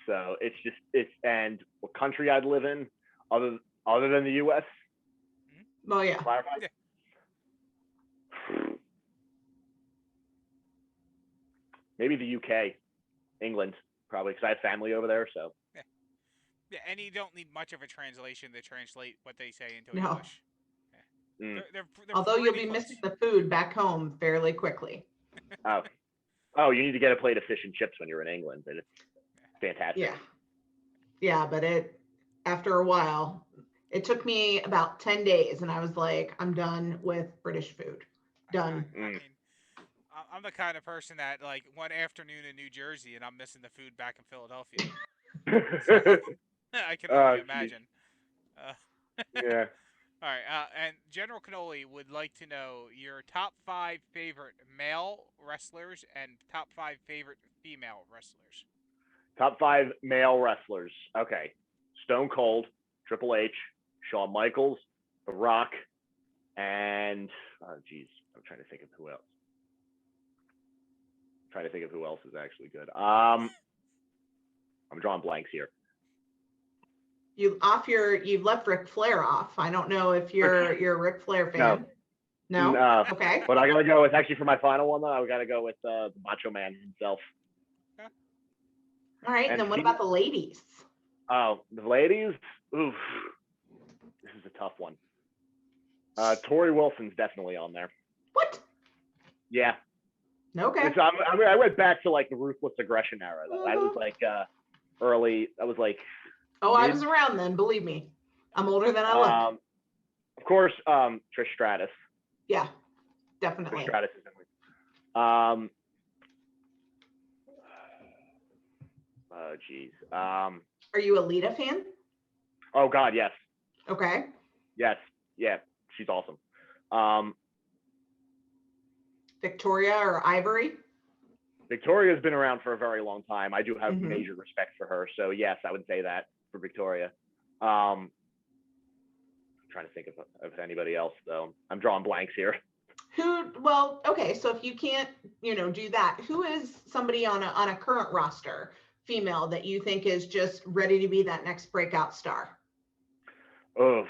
[SPEAKER 2] So and what country I'd live in other than the U.S.
[SPEAKER 3] Oh yeah.
[SPEAKER 1] Yeah.
[SPEAKER 2] Maybe the UK, England, probably because I have family over there. So.
[SPEAKER 1] Yeah, and you don't need much of a translation to translate what they say into
[SPEAKER 3] No.
[SPEAKER 1] English. Yeah. They're
[SPEAKER 3] Although you'll be
[SPEAKER 1] close.
[SPEAKER 3] missing the food back home fairly quickly.
[SPEAKER 2] Oh, you need to get a plate of fish and chips when you're in England. It's fantastic.
[SPEAKER 3] Yeah, but after a while, it took me about 10 days, and I was like, I'm done with British food. Done.
[SPEAKER 1] I mean, I'm the kind of person that like one afternoon in New Jersey, and I'm missing the food back in Philadelphia. So, I can only imagine.
[SPEAKER 2] Yeah.
[SPEAKER 1] All right, and General Cannoli would like to know your top 5 favorite male wrestlers and top 5 favorite female wrestlers.
[SPEAKER 2] Top 5 male wrestlers. Okay. Stone Cold, Triple H, Shawn Michaels, The Rock, and I'm trying to think of who else. Is actually good. I'm drawing blanks here.
[SPEAKER 3] You've left Ric Flair off. I don't know if you're a Ric Flair fan. No. Okay.
[SPEAKER 2] But I gotta go with actually for my final one though. I gotta go with the Macho Man himself.
[SPEAKER 3] All right. And then what about the ladies?
[SPEAKER 2] Oh, the ladies. Oof. This is a tough one. Tori Wilson's definitely on there.
[SPEAKER 3] What?
[SPEAKER 2] Yeah.
[SPEAKER 3] Okay.
[SPEAKER 2] I went back to like the Ruthless Aggression era though. That was like early. That was like.
[SPEAKER 3] Oh, I was around then. Believe me, I'm older than I look.
[SPEAKER 2] Of course, Trish Stratus.
[SPEAKER 3] Yeah, definitely.
[SPEAKER 2] Trish Stratus is definitely. Oh, geez.
[SPEAKER 3] Are you a Lita fan?
[SPEAKER 2] Oh God, yes.
[SPEAKER 3] Okay.
[SPEAKER 2] Yes. Yeah, she's awesome.
[SPEAKER 3] Victoria or Ivory?
[SPEAKER 2] Victoria's been around for a very long time. I do have major respect for her. So yes, I would say that for Victoria. I'm trying to think of anybody else though. I'm drawing blanks here.
[SPEAKER 3] Okay, so if you can't, do that, who is somebody on a current roster, female, that you think is just ready to be that next breakout star?
[SPEAKER 2] Oh.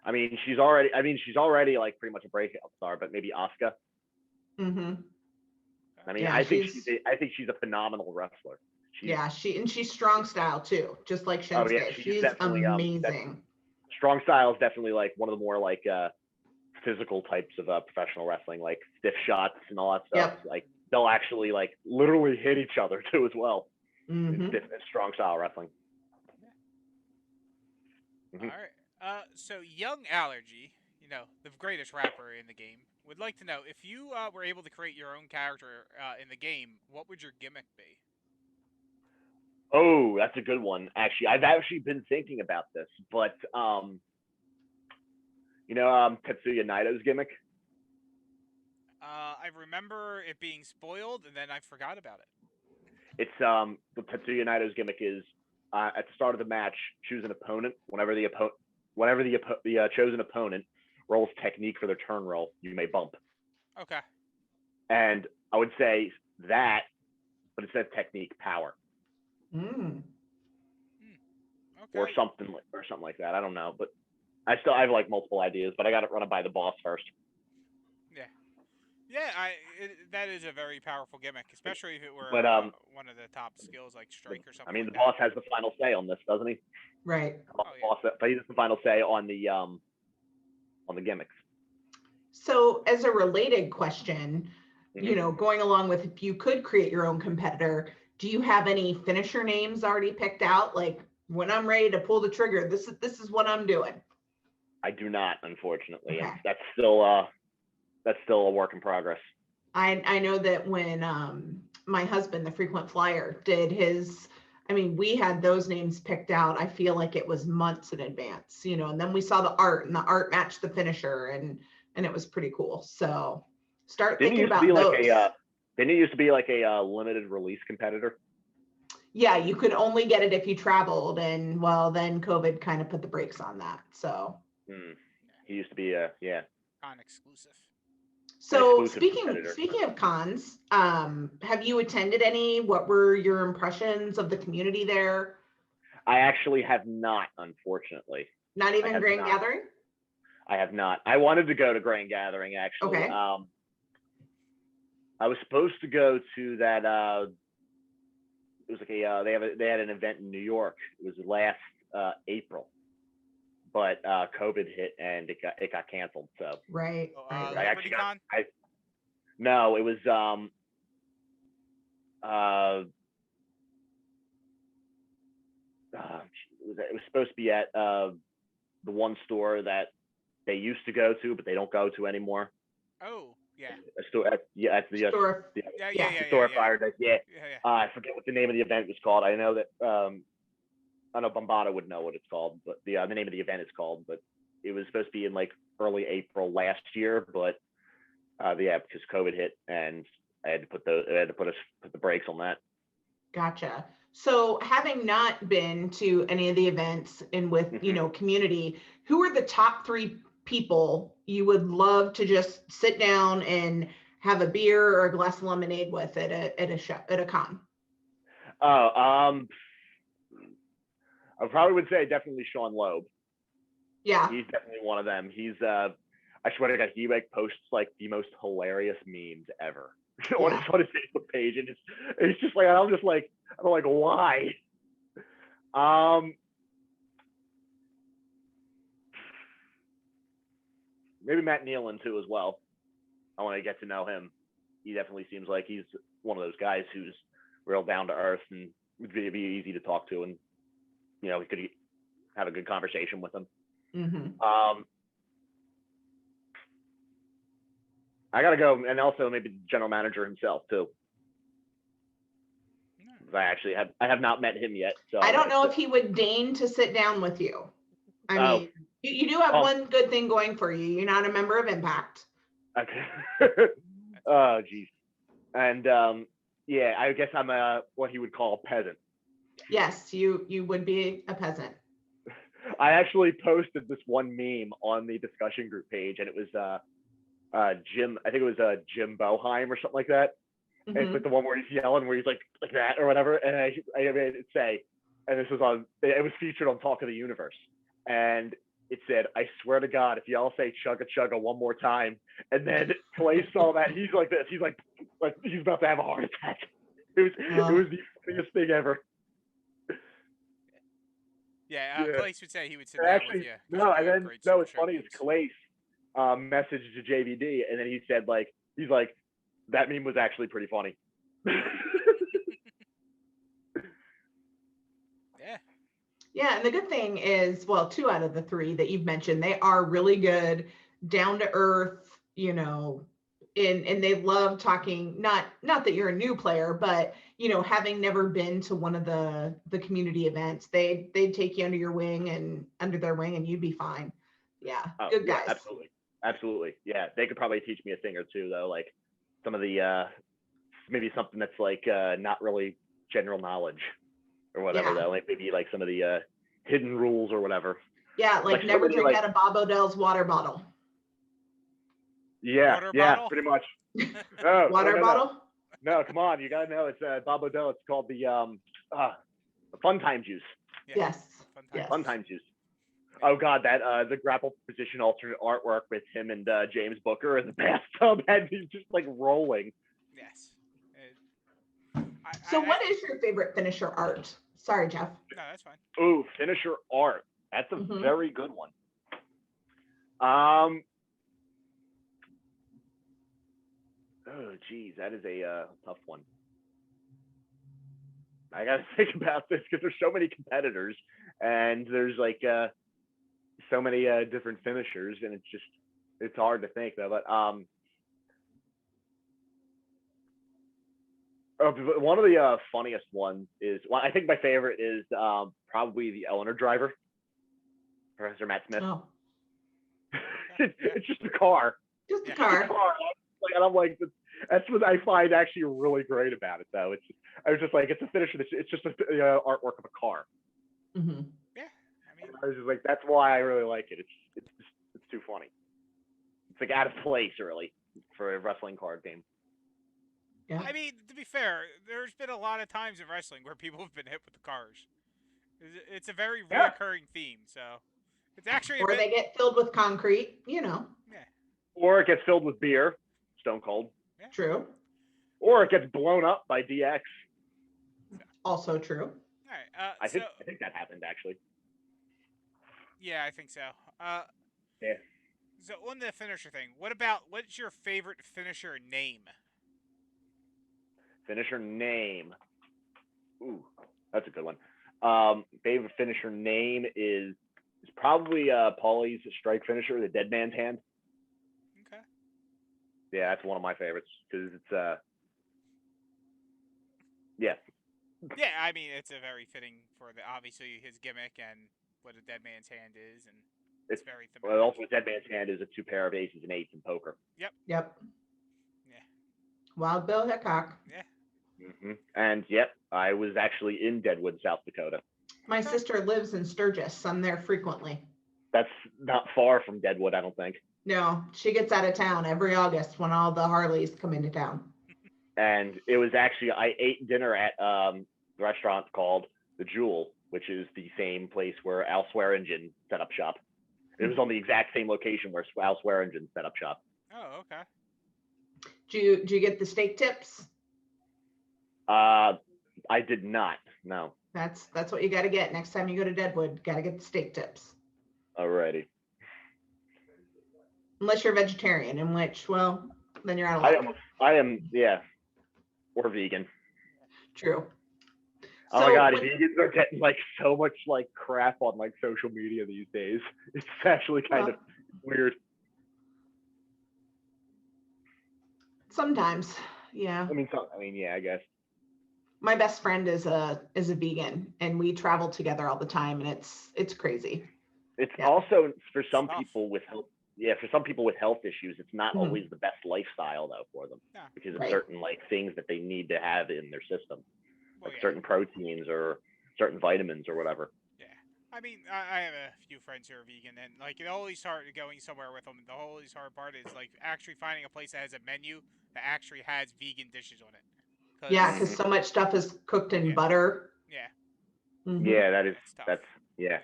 [SPEAKER 2] I mean, she's already like pretty much a breakout star, but maybe Asuka.
[SPEAKER 3] Mm-hmm.
[SPEAKER 2] I mean, I think she's a phenomenal wrestler.
[SPEAKER 3] She's strong style too, just like Shinsuke.
[SPEAKER 2] Oh, yeah,
[SPEAKER 3] she's amazing.
[SPEAKER 2] Strong style is definitely like one of the more like physical types of professional wrestling, like stiff shots and all that stuff.
[SPEAKER 3] Yep.
[SPEAKER 2] Like they'll actually like literally hit each other too as well. In
[SPEAKER 3] Hmm.
[SPEAKER 2] stiff and strong style wrestling.
[SPEAKER 1] All right. So young Allergy, the greatest rapper in the game, would like to know if you were able to create your own character in the game, what would your gimmick be?
[SPEAKER 2] Oh, that's a good one. Actually, I've actually been thinking about this, but Tetsuya Naito's gimmick.
[SPEAKER 1] I remember it being spoiled, and then I forgot about it.
[SPEAKER 2] It's the Tetsuya Naito's gimmick is at the start of the match, choose an opponent. Whenever the chosen opponent rolls technique for their turn roll, you may bump.
[SPEAKER 1] Okay.
[SPEAKER 2] And I would say that, but instead of technique, power.
[SPEAKER 3] Mm.
[SPEAKER 1] Okay.
[SPEAKER 2] Or something like that. I don't know, but I have like multiple ideas, but I got to run it by the boss first.
[SPEAKER 1] Yeah, that is a very powerful gimmick, especially if it were
[SPEAKER 2] But
[SPEAKER 1] one of the top skills like strike or something.
[SPEAKER 2] I mean,
[SPEAKER 1] like
[SPEAKER 2] the boss has the final say on this, doesn't he?
[SPEAKER 3] Right.
[SPEAKER 1] Oh, yeah.
[SPEAKER 2] Boss, but he has the final say on the gimmicks.
[SPEAKER 3] So, as a related question, going along with if you could create your own competitor, do you have any finisher names already picked out? Like, when I'm ready to pull the trigger, this is what I'm doing.
[SPEAKER 2] I do not, unfortunately.
[SPEAKER 3] Okay.
[SPEAKER 2] That's still a work in progress.
[SPEAKER 3] I know that when my husband, the frequent flyer, did his, I mean, we had those names picked out. I feel like it was months in advance, and then we saw the art, and the art matched the finisher, and it was pretty cool. So start thinking about those.
[SPEAKER 2] Didn't it used to be like a limited release competitor?
[SPEAKER 3] Yeah, you could only get it if you traveled, and well, then COVID kind of put the brakes on that. So
[SPEAKER 2] He used to be
[SPEAKER 1] Con exclusive.
[SPEAKER 3] So speaking of cons, have you attended any? What were your impressions of the community there?
[SPEAKER 2] I actually have not, unfortunately.
[SPEAKER 3] Not even Grand Gathering?
[SPEAKER 2] I have not. I wanted to go to Grand Gathering, actually.
[SPEAKER 3] Okay.
[SPEAKER 2] I was supposed to go to that. It was like they had an event in New York. It was last April, but COVID hit and it got canceled. So
[SPEAKER 3] right.
[SPEAKER 2] I actually no, it was it was supposed to be at the one store that they used to go to, but they don't go to anymore.
[SPEAKER 1] Oh, yeah.
[SPEAKER 2] A store at the
[SPEAKER 3] store.
[SPEAKER 2] Store Fire Day. Yeah. I forget what the name of the event was called. I know that I know Bombada would know what it's called, but the name of the event is called. But it was supposed to be in like early April last year, but because COVID hit and I had to put the brakes on that.
[SPEAKER 3] Gotcha. So having not been to any of the events and with community, who are the top 3 people you would love to just sit down and have a beer or a glass of lemonade with at a con?
[SPEAKER 2] I probably would say definitely Sean Loeb.
[SPEAKER 3] Yeah,
[SPEAKER 2] he's definitely one of them. He's I swear to God, he like posts like the most hilarious memes ever on his Facebook page, and it's just like I'm like why? Maybe Matt Nealon too as well. I want to get to know him. He definitely seems like he's one of those guys who's real down to earth and would be easy to talk to, and we could have a good conversation with him.
[SPEAKER 3] Mm-hmm.
[SPEAKER 2] I gotta go, and also maybe the general manager himself too. I have not met him yet, so
[SPEAKER 3] I don't know if he would deign to sit down with you. I mean, you do have one good thing going for you. You're not a member of Impact.
[SPEAKER 2] Okay. Oh, geez. And I guess I'm what he would call a peasant.
[SPEAKER 3] Yes, you would be a peasant.
[SPEAKER 2] I actually posted this one meme on the discussion group page, and it was Jim. I think it was Jim Boheim or something like that. Mm-hmm. And it's like the one where he's yelling, where he's like that or whatever. And I made it say, and this was it was featured on Talk of the Universe, and it said, "I swear to God, if y'all say chugga chugga one more time," and then Clay saw that, he's like this. He's like he's about to have a heart attack. It was the funniest thing ever.
[SPEAKER 1] Yeah, Clay would say he would sit down with you.
[SPEAKER 2] No, and then it's funny. It's Clay. message to JVD, and then he said like, he's like, that meme was actually pretty funny.
[SPEAKER 1] Yeah.
[SPEAKER 3] Yeah, and the good thing is, well, 2 out of the 3 that you've mentioned, they are really good, down to earth, and they love talking, not that you're a new player, but having never been to one of the community events, they'd take you under their wing, and you'd be fine. Yeah,
[SPEAKER 2] Oh,
[SPEAKER 3] good
[SPEAKER 2] yeah,
[SPEAKER 3] guys.
[SPEAKER 2] absolutely. Yeah, they could probably teach me a thing or two though, like some of the maybe something that's like not really general knowledge or whatever
[SPEAKER 3] Yeah.
[SPEAKER 2] though, like maybe like some of the hidden rules or whatever.
[SPEAKER 3] Yeah, like never drink out of Bob Odell's water bottle.
[SPEAKER 2] Yeah,
[SPEAKER 1] Water
[SPEAKER 2] yeah,
[SPEAKER 1] bottle?
[SPEAKER 2] pretty much. No,
[SPEAKER 3] Water bottle?
[SPEAKER 2] No, come on, you gotta know it's Bob Odell. It's called the Fun Time Juice.
[SPEAKER 1] Yeah.
[SPEAKER 3] Yes.
[SPEAKER 1] Yes.
[SPEAKER 2] Fun Time Juice. Oh God, that the grapple position alternate artwork with him and James Booker in the bathtub had me just like rolling.
[SPEAKER 1] Yes.
[SPEAKER 3] So what is your favorite finisher art? Sorry, Jeff.
[SPEAKER 1] No, that's fine.
[SPEAKER 2] Ooh, finisher art. That's a very good one. Oh geez, that is a tough one. I gotta think about this because there's so many competitors and there's like so many different finishers, and it's hard to think though. But one of the funniest ones is, well, I think my favorite is probably the Eleanor driver, Professor Matt Smith.
[SPEAKER 3] Oh.
[SPEAKER 2] It's just a car.
[SPEAKER 3] Just a car.
[SPEAKER 2] And I'm like, that's what I find actually really great about it, though. I was just like, it's a finisher. It's just an artwork of a car.
[SPEAKER 3] Mm-hmm.
[SPEAKER 1] Yeah, I mean,
[SPEAKER 2] I was just like, that's why I really like it. It's too funny. It's like out of place, really, for a wrestling card game.
[SPEAKER 3] Yeah.
[SPEAKER 1] I mean, to be fair, there's been a lot of times in wrestling where people have been hit with the cars. It's a very reoccurring theme, so it's actually
[SPEAKER 3] or they get filled with concrete,
[SPEAKER 1] Yeah.
[SPEAKER 2] Or it gets filled with beer, Stone Cold.
[SPEAKER 1] Yeah.
[SPEAKER 3] True.
[SPEAKER 2] Or it gets blown up by DX.
[SPEAKER 3] Also true.
[SPEAKER 1] All right.
[SPEAKER 2] I think that happened actually.
[SPEAKER 1] Yeah, I think so.
[SPEAKER 2] Yeah.
[SPEAKER 1] So on the finisher thing, what's your favorite finisher name?
[SPEAKER 2] Finisher name. Ooh, that's a good one. Favorite finisher name is probably Paulie's strike finisher, the Dead Man's Hand.
[SPEAKER 1] Okay.
[SPEAKER 2] Yeah, that's one of my favorites because it's yeah.
[SPEAKER 1] Yeah, I mean it's a very fitting for obviously his gimmick and what a Dead Man's Hand is, and it's very thematic.
[SPEAKER 2] Well, also a Dead Man's Hand is a 2 pair of aces and eights in poker.
[SPEAKER 1] Yep.
[SPEAKER 3] Yeah. Wild Bill Hickok.
[SPEAKER 1] Yeah.
[SPEAKER 2] And yep, I was actually in Deadwood, South Dakota.
[SPEAKER 3] My sister lives in Sturgis. I'm there frequently.
[SPEAKER 2] That's not far from Deadwood, I don't think.
[SPEAKER 3] No, she gets out of town every August when all the Harleys come into town.
[SPEAKER 2] And it was actually, I ate dinner at the restaurant called The Jewel, which is the same place where Al Swearingen set up shop. It was on the exact same location where Al Swearingen set up shop.
[SPEAKER 1] Oh, okay.
[SPEAKER 3] Do you get the steak tips?
[SPEAKER 2] I did not. No.
[SPEAKER 3] That's what you got to get next time you go to Deadwood. Got to get the steak tips.
[SPEAKER 2] Alrighty.
[SPEAKER 3] Unless you're vegetarian, in which, well, then you're out of luck.
[SPEAKER 2] I am, yeah. Or vegan.
[SPEAKER 3] True.
[SPEAKER 2] Oh my God, vegans are getting like so much like crap on like social media these days. It's actually kind of weird.
[SPEAKER 3] Sometimes, yeah.
[SPEAKER 2] I mean, yeah, I guess.
[SPEAKER 3] My best friend is a vegan, and we travel together all the time, and it's crazy.
[SPEAKER 2] It's also for some people with health. Yeah, for some people with health issues, it's not always the best lifestyle though for them because of certain like things that they need to have in their system, like certain proteins or certain vitamins or whatever.
[SPEAKER 1] Yeah, I mean, I have a few friends who are vegan, and like it always hard going somewhere with them. The always hard part is like actually finding a place that has a menu that actually has vegan dishes on it.
[SPEAKER 3] Yeah, because so much stuff is cooked in butter.
[SPEAKER 1] Yeah.
[SPEAKER 2] Yeah, that's
[SPEAKER 1] yeah.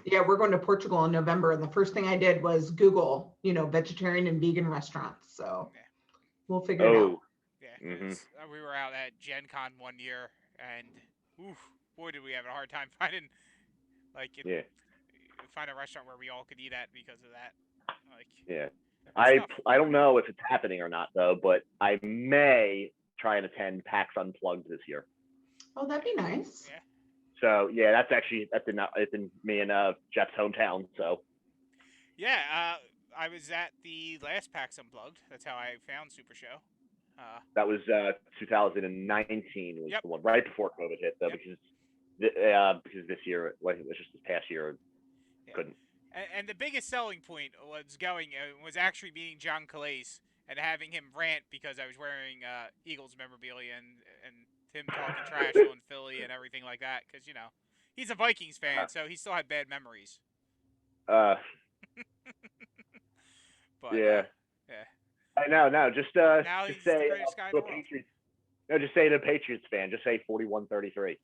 [SPEAKER 3] Yeah, we're going to Portugal in November, and the first thing I did was Google, vegetarian and vegan restaurants. So we'll figure it out.
[SPEAKER 1] Yeah, we were out at Gen Con one year, and boy, did we have a hard time finding find a restaurant where we all could eat at because of that. Like,
[SPEAKER 2] Yeah.
[SPEAKER 1] it's tough.
[SPEAKER 2] I don't know if it's happening or not though, but I may try and attend PAX Unplugged this year.
[SPEAKER 3] Oh, that'd be nice.
[SPEAKER 1] Yeah.
[SPEAKER 2] So yeah, it's in me and Jeff's hometown. So
[SPEAKER 1] Yeah. I was at the last PAX Unplugged. That's how I found Super Show.
[SPEAKER 2] that was 2019 was
[SPEAKER 1] Yep.
[SPEAKER 2] the one right before COVID hit though,
[SPEAKER 1] Yep.
[SPEAKER 2] because this year, like, it was just this past year,
[SPEAKER 1] Yeah.
[SPEAKER 2] couldn't.
[SPEAKER 1] And the biggest selling point was actually meeting John Calais and having him rant because I was wearing Eagles memorabilia and him talking trash on Philly and everything like that. Because he's a Vikings fan, so he still had bad memories.
[SPEAKER 2] Uh,
[SPEAKER 1] But
[SPEAKER 2] yeah.
[SPEAKER 1] yeah.
[SPEAKER 2] I know. No, just
[SPEAKER 1] Now he's
[SPEAKER 2] say
[SPEAKER 1] the greatest guy in
[SPEAKER 2] to
[SPEAKER 1] the
[SPEAKER 2] a
[SPEAKER 1] world.
[SPEAKER 2] Patriots. No, just say to a Patriots fan. Just say 41-33.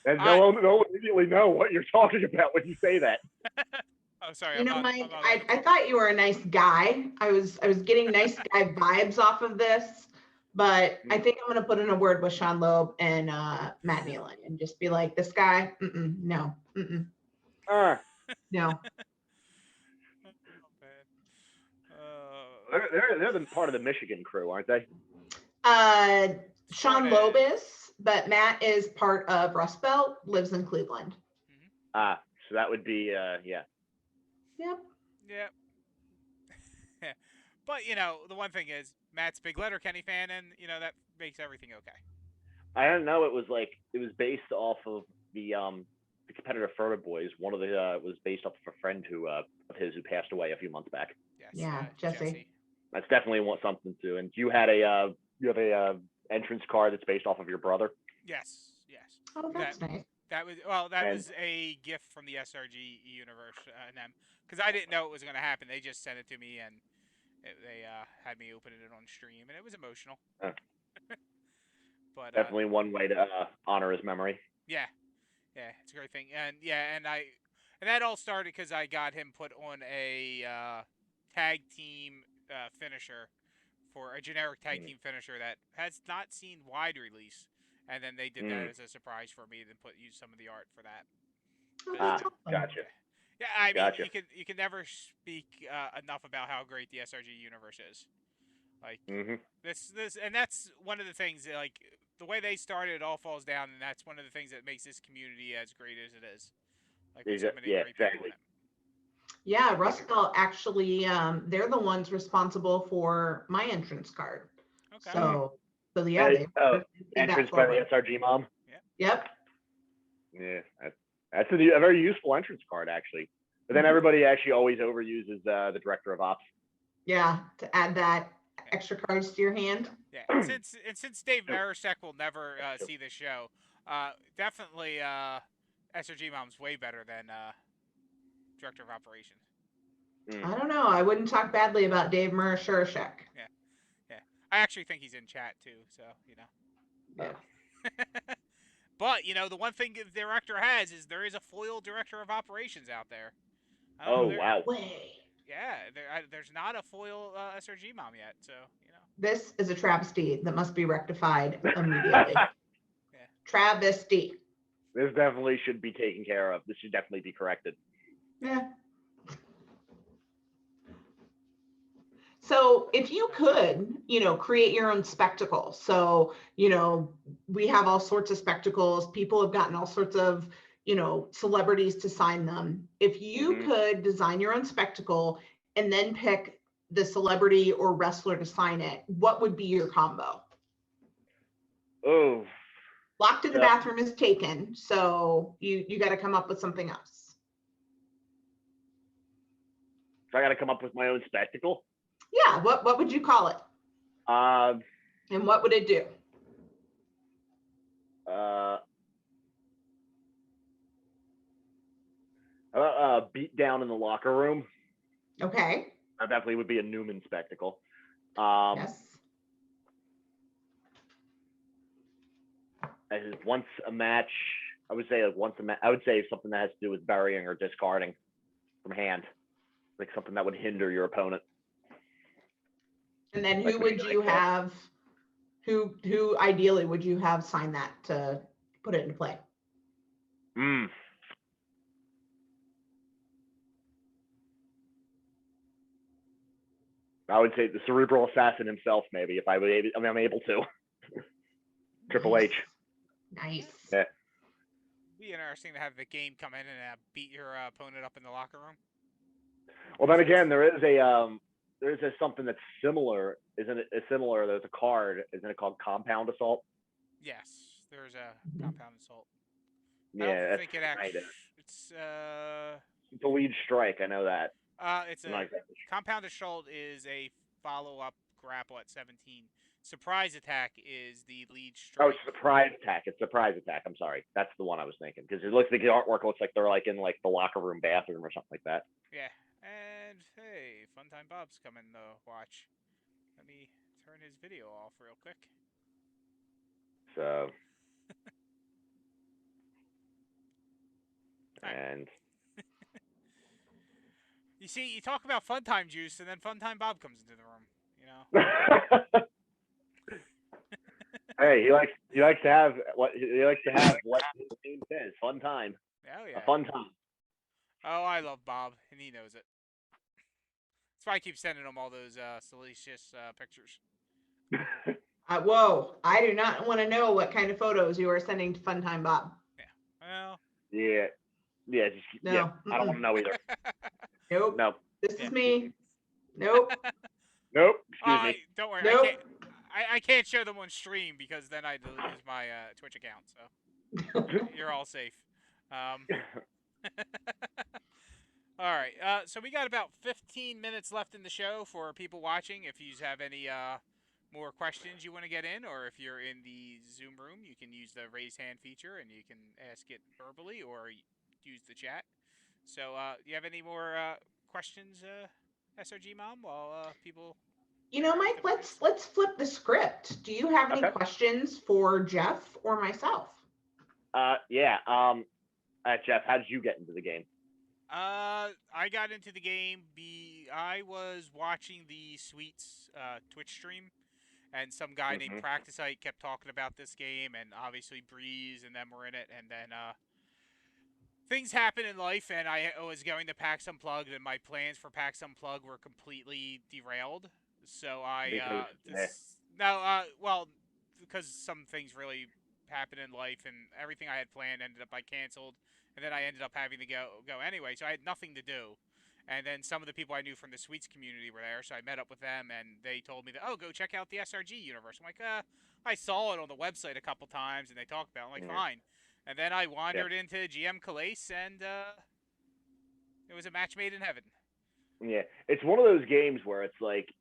[SPEAKER 2] And no one will immediately know what you're talking about when you say that.
[SPEAKER 1] Oh, sorry.
[SPEAKER 3] You know,
[SPEAKER 1] I'm
[SPEAKER 3] Mike,
[SPEAKER 1] not
[SPEAKER 3] I thought you were a nice guy. I was getting nice guy vibes off of this, but I think I'm gonna put in a word with Sean Loeb and Matt Nealon and just be like, this guy, no, no.
[SPEAKER 2] They're the part of the Michigan crew, aren't they?
[SPEAKER 3] Sean Loeb is, but Matt is part of Rust Belt, lives in Cleveland.
[SPEAKER 2] So that would be yeah.
[SPEAKER 3] Yep.
[SPEAKER 1] Yep. But the one thing is Matt's a big Letterkenny fan, and that makes everything okay.
[SPEAKER 2] I don't know. It was based off of the competitive Further Boys. One of the was based off of a friend of his who passed away a few months back.
[SPEAKER 1] Yes.
[SPEAKER 3] Yeah, Jesse.
[SPEAKER 2] That's definitely something to. And you have a entrance card that's based off of your brother.
[SPEAKER 1] Yes.
[SPEAKER 3] Oh, that's nice.
[SPEAKER 1] That was a gift from the SRG universe and them, because I didn't know it was going to happen. They just sent it to me, and they had me open it on stream, and it was emotional. But
[SPEAKER 2] definitely one way to honor his memory.
[SPEAKER 1] Yeah, it's a great thing, and that all started because I got him put on a tag team finisher for a generic tag team finisher that has not seen wide release. And then they did that as a surprise for me, then use some of the art for that.
[SPEAKER 2] Gotcha.
[SPEAKER 1] Yeah, I mean, you can never speak enough about how great the SRG universe is. Like this, and that's one of the things. Like the way they started, it all falls down, and that's one of the things that makes this community as great as it is. Like with so many great people in it.
[SPEAKER 3] Yeah, Rust Belt actually, they're the ones responsible for my entrance card. Okay. So yeah,
[SPEAKER 2] entrance by the SRG mom.
[SPEAKER 3] Yep.
[SPEAKER 2] Yeah, that's a very useful entrance card actually. But then everybody actually always overuses the director of ops.
[SPEAKER 3] Yeah, to add that extra cards to your hand.
[SPEAKER 1] Yeah, and since Dave Marishek will never see the show, definitely SRG mom's way better than director of operations.
[SPEAKER 3] I don't know. I wouldn't talk badly about Dave Marishek.
[SPEAKER 1] Yeah. I actually think he's in chat too, so
[SPEAKER 3] Yeah.
[SPEAKER 1] But the one thing the director has is there is a foil director of operations out there.
[SPEAKER 2] Wow.
[SPEAKER 1] Yeah, there's not a foil SRG mom yet, so
[SPEAKER 3] This is a travesty that must be rectified immediately. Travesty.
[SPEAKER 2] This definitely should be taken care of. This should definitely be corrected.
[SPEAKER 3] Yeah. So if you could, create your own spectacle. So, we have all sorts of spectacles. People have gotten all sorts of, celebrities to sign them. If you could design your own spectacle and then pick the celebrity or wrestler to sign it, what would be your combo?
[SPEAKER 2] Oh.
[SPEAKER 3] Locked in the bathroom is taken. So you got to come up with something else.
[SPEAKER 2] So I got to come up with my own spectacle?
[SPEAKER 3] Yeah, what would you call it? And what would it do?
[SPEAKER 2] Beat down in the locker room.
[SPEAKER 3] Okay.
[SPEAKER 2] That definitely would be a Newman spectacle.
[SPEAKER 3] Yes.
[SPEAKER 2] Once a match, I would say I would say something that has to do with burying or discarding from hand, like something that would hinder your opponent.
[SPEAKER 3] And then who would you have? Who ideally would you have sign that to put it into play?
[SPEAKER 2] I would say the cerebral assassin himself, maybe, if I would. I mean, I'm able to. Triple H.
[SPEAKER 3] Nice. Nice.
[SPEAKER 2] Yeah.
[SPEAKER 1] Be interesting to have the game come in and beat your opponent up in the locker room.
[SPEAKER 2] Well, then again, there is something that's similar, isn't it? Similar. There's a card, isn't it called Compound Assault?
[SPEAKER 1] Yes, there's a compound assault. I
[SPEAKER 2] Yeah,
[SPEAKER 1] don't think it
[SPEAKER 2] that's
[SPEAKER 1] actually.
[SPEAKER 2] kind of.
[SPEAKER 1] It's
[SPEAKER 2] It's a lead strike. I know that.
[SPEAKER 1] it's
[SPEAKER 2] I'm
[SPEAKER 1] a
[SPEAKER 2] not exactly
[SPEAKER 1] compound assault is a follow-up grapple at 17. Surprise attack is the lead
[SPEAKER 2] Oh,
[SPEAKER 1] strike.
[SPEAKER 2] surprise attack. It's surprise attack. I'm sorry. That's the one I was thinking because it looks like the artwork looks like they're like in like the locker room bathroom or something like that.
[SPEAKER 1] Yeah, and hey, Funtime Bob's coming to watch. Let me turn his video off real quick.
[SPEAKER 2] So.
[SPEAKER 1] Right.
[SPEAKER 2] And
[SPEAKER 1] You see, you talk about Funtime juice, and then Funtime Bob comes into the room. You know.
[SPEAKER 2] hey, he likes to have what the name says. Fun time.
[SPEAKER 1] Oh yeah.
[SPEAKER 2] A fun time.
[SPEAKER 1] Oh, I love Bob, and he knows it. That's why I keep sending him all those salacious pictures.
[SPEAKER 3] Whoa, I do not want to know what kind of photos you are sending to Funtime Bob.
[SPEAKER 1] Yeah. Well.
[SPEAKER 2] Yeah. Yeah.
[SPEAKER 3] No.
[SPEAKER 2] Yeah. I don't want to know either.
[SPEAKER 3] Nope.
[SPEAKER 2] Nope.
[SPEAKER 3] This is me. Nope.
[SPEAKER 2] Nope. Excuse me.
[SPEAKER 1] Don't worry.
[SPEAKER 3] Nope.
[SPEAKER 1] I can't show them on stream because then I'd lose my Twitch account. So you're all safe. All right. So we got about 15 minutes left in the show for people watching. If you have any more questions you want to get in, or if you're in the Zoom room, you can use the raise hand feature and you can ask it verbally or use the chat. So, do you have any more questions, SRG Mom, while people?
[SPEAKER 3] You know, Mike, let's flip the script. Do you have any questions for Jeff or myself?
[SPEAKER 2] Yeah. Jeff, how did you get into the game?
[SPEAKER 1] I got into the game. I was watching the Sweets Twitch stream, and some guy named Practicite kept talking about this game, and obviously Breeze and them were in it, and then things happen in life, and I was going to PAX Unplugged, and my plans for PAX Unplugged were completely derailed. So because some things really happened in life, and everything I had planned ended up I canceled, and then I ended up having to go anyway. So I had nothing to do, and then some of the people I knew from the Sweets community were there, so I met up with them, and they told me that, oh, go check out the SRG universe. I'm like, I saw it on the website a couple times, and they talked about it. I'm like, fine. And then I wandered into GM Calais, and it was a match made in heaven.
[SPEAKER 2] Yeah, it's one of those games where it's like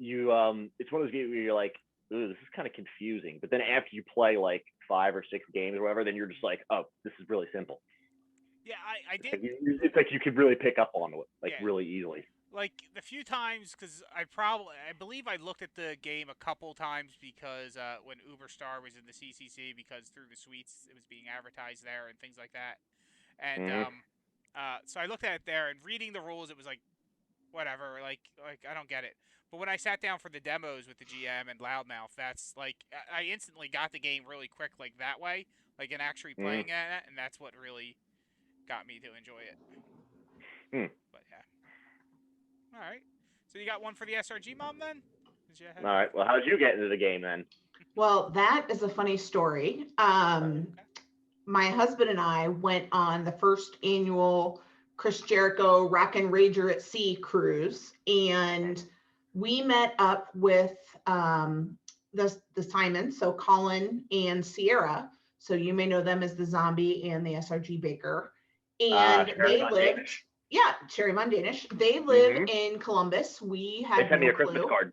[SPEAKER 2] it's one of those games where you're like, ooh, this is kind of confusing. But then after you play like 5 or 6 games or whatever, then you're just like, oh, this is really simple.
[SPEAKER 1] Yeah, I did.
[SPEAKER 2] It's like you could really pick up on it really easily.
[SPEAKER 1] Like the few times, because I believe I looked at the game a couple times because when Uberstar was in the CCC, because through the Sweets it was being advertised there and things like that. And so I looked at it there, and reading the rules, it was like, whatever, like I don't get it. But when I sat down for the demos with the GM and Loudmouth, that's like I instantly got the game really quick, like that way, like in actually playing it, and that's what really got me to enjoy it. But yeah. All right. So you got one for the SRG Mom then?
[SPEAKER 2] All right. Well, how did you get into the game then?
[SPEAKER 3] Well, that is a funny story. My husband and I went on the first annual Chris Jericho Rockin' Rager at Sea cruise, and we met up with the Simons, so Colin and Sierra. So you may know them as the Zombie and the SRG Baker. And they lived, Cherry Von Danish. They live in Columbus. We had
[SPEAKER 2] they sent me a Christmas card.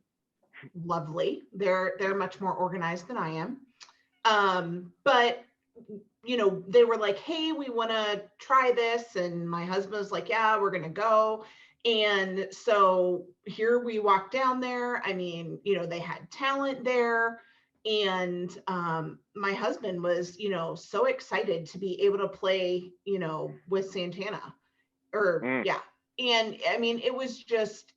[SPEAKER 3] Lovely. They're much more organized than I am. But you know, they were like, hey, we want to try this. And my husband was like, yeah, we're going to go. And so here we walked down there. I mean, you know, they had talent there. And my husband was, you know, so excited to be able to play, you know, with Santana. And I mean, it was just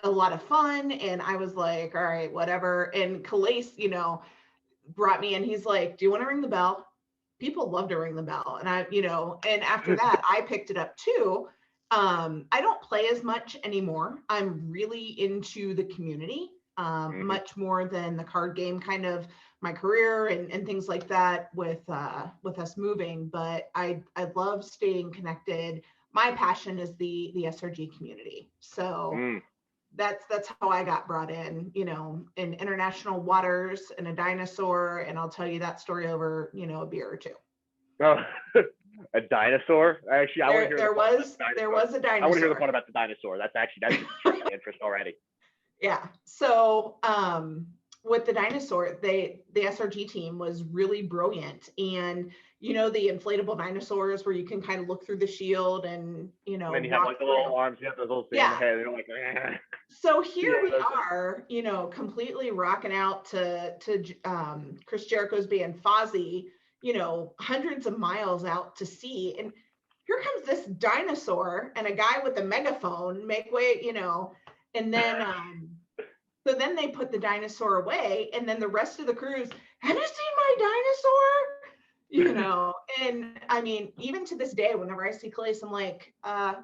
[SPEAKER 3] a lot of fun. And I was like, all right, whatever. And Calais, you know, brought me in. He's like, do you want to ring the bell? People love to ring the bell. And I, you know, and after that, I picked it up too. I don't play as much anymore. I'm really into the community,
[SPEAKER 2] Hmm.
[SPEAKER 3] much more than the card game kind of my career and things like that with us moving. But I love staying connected. My passion is the SRG community. So
[SPEAKER 2] Mm.
[SPEAKER 3] that's how I got brought in, in international waters and a dinosaur. And I'll tell you that story over, a beer or two.
[SPEAKER 2] Oh, a dinosaur? Actually, I want to
[SPEAKER 3] There
[SPEAKER 2] hear the
[SPEAKER 3] there
[SPEAKER 2] part about
[SPEAKER 3] was
[SPEAKER 2] the
[SPEAKER 3] there
[SPEAKER 2] dinosaur.
[SPEAKER 3] was a
[SPEAKER 2] I want to hear the
[SPEAKER 3] dinosaur.
[SPEAKER 2] part about the dinosaur. That's just piqued my interest already.
[SPEAKER 3] Yeah. So with the dinosaur, the SRG team was really brilliant. And the inflatable dinosaurs where you can kind of look through the shield and
[SPEAKER 2] And then you have
[SPEAKER 3] walk
[SPEAKER 2] like the little
[SPEAKER 3] through.
[SPEAKER 2] arms, you have those little thing on the
[SPEAKER 3] Yeah.
[SPEAKER 2] head, and you're like,
[SPEAKER 3] So here
[SPEAKER 2] yeah,
[SPEAKER 3] we
[SPEAKER 2] those things.
[SPEAKER 3] are, completely rocking out to Chris Jericho's band Fozzy, hundreds of miles out to sea. And here comes this dinosaur and a guy with a megaphone make way, and then so then they put the dinosaur away, and then the rest of the crews, have you seen my dinosaur? And I mean, even to this day, whenever I see Calais, I'm like, I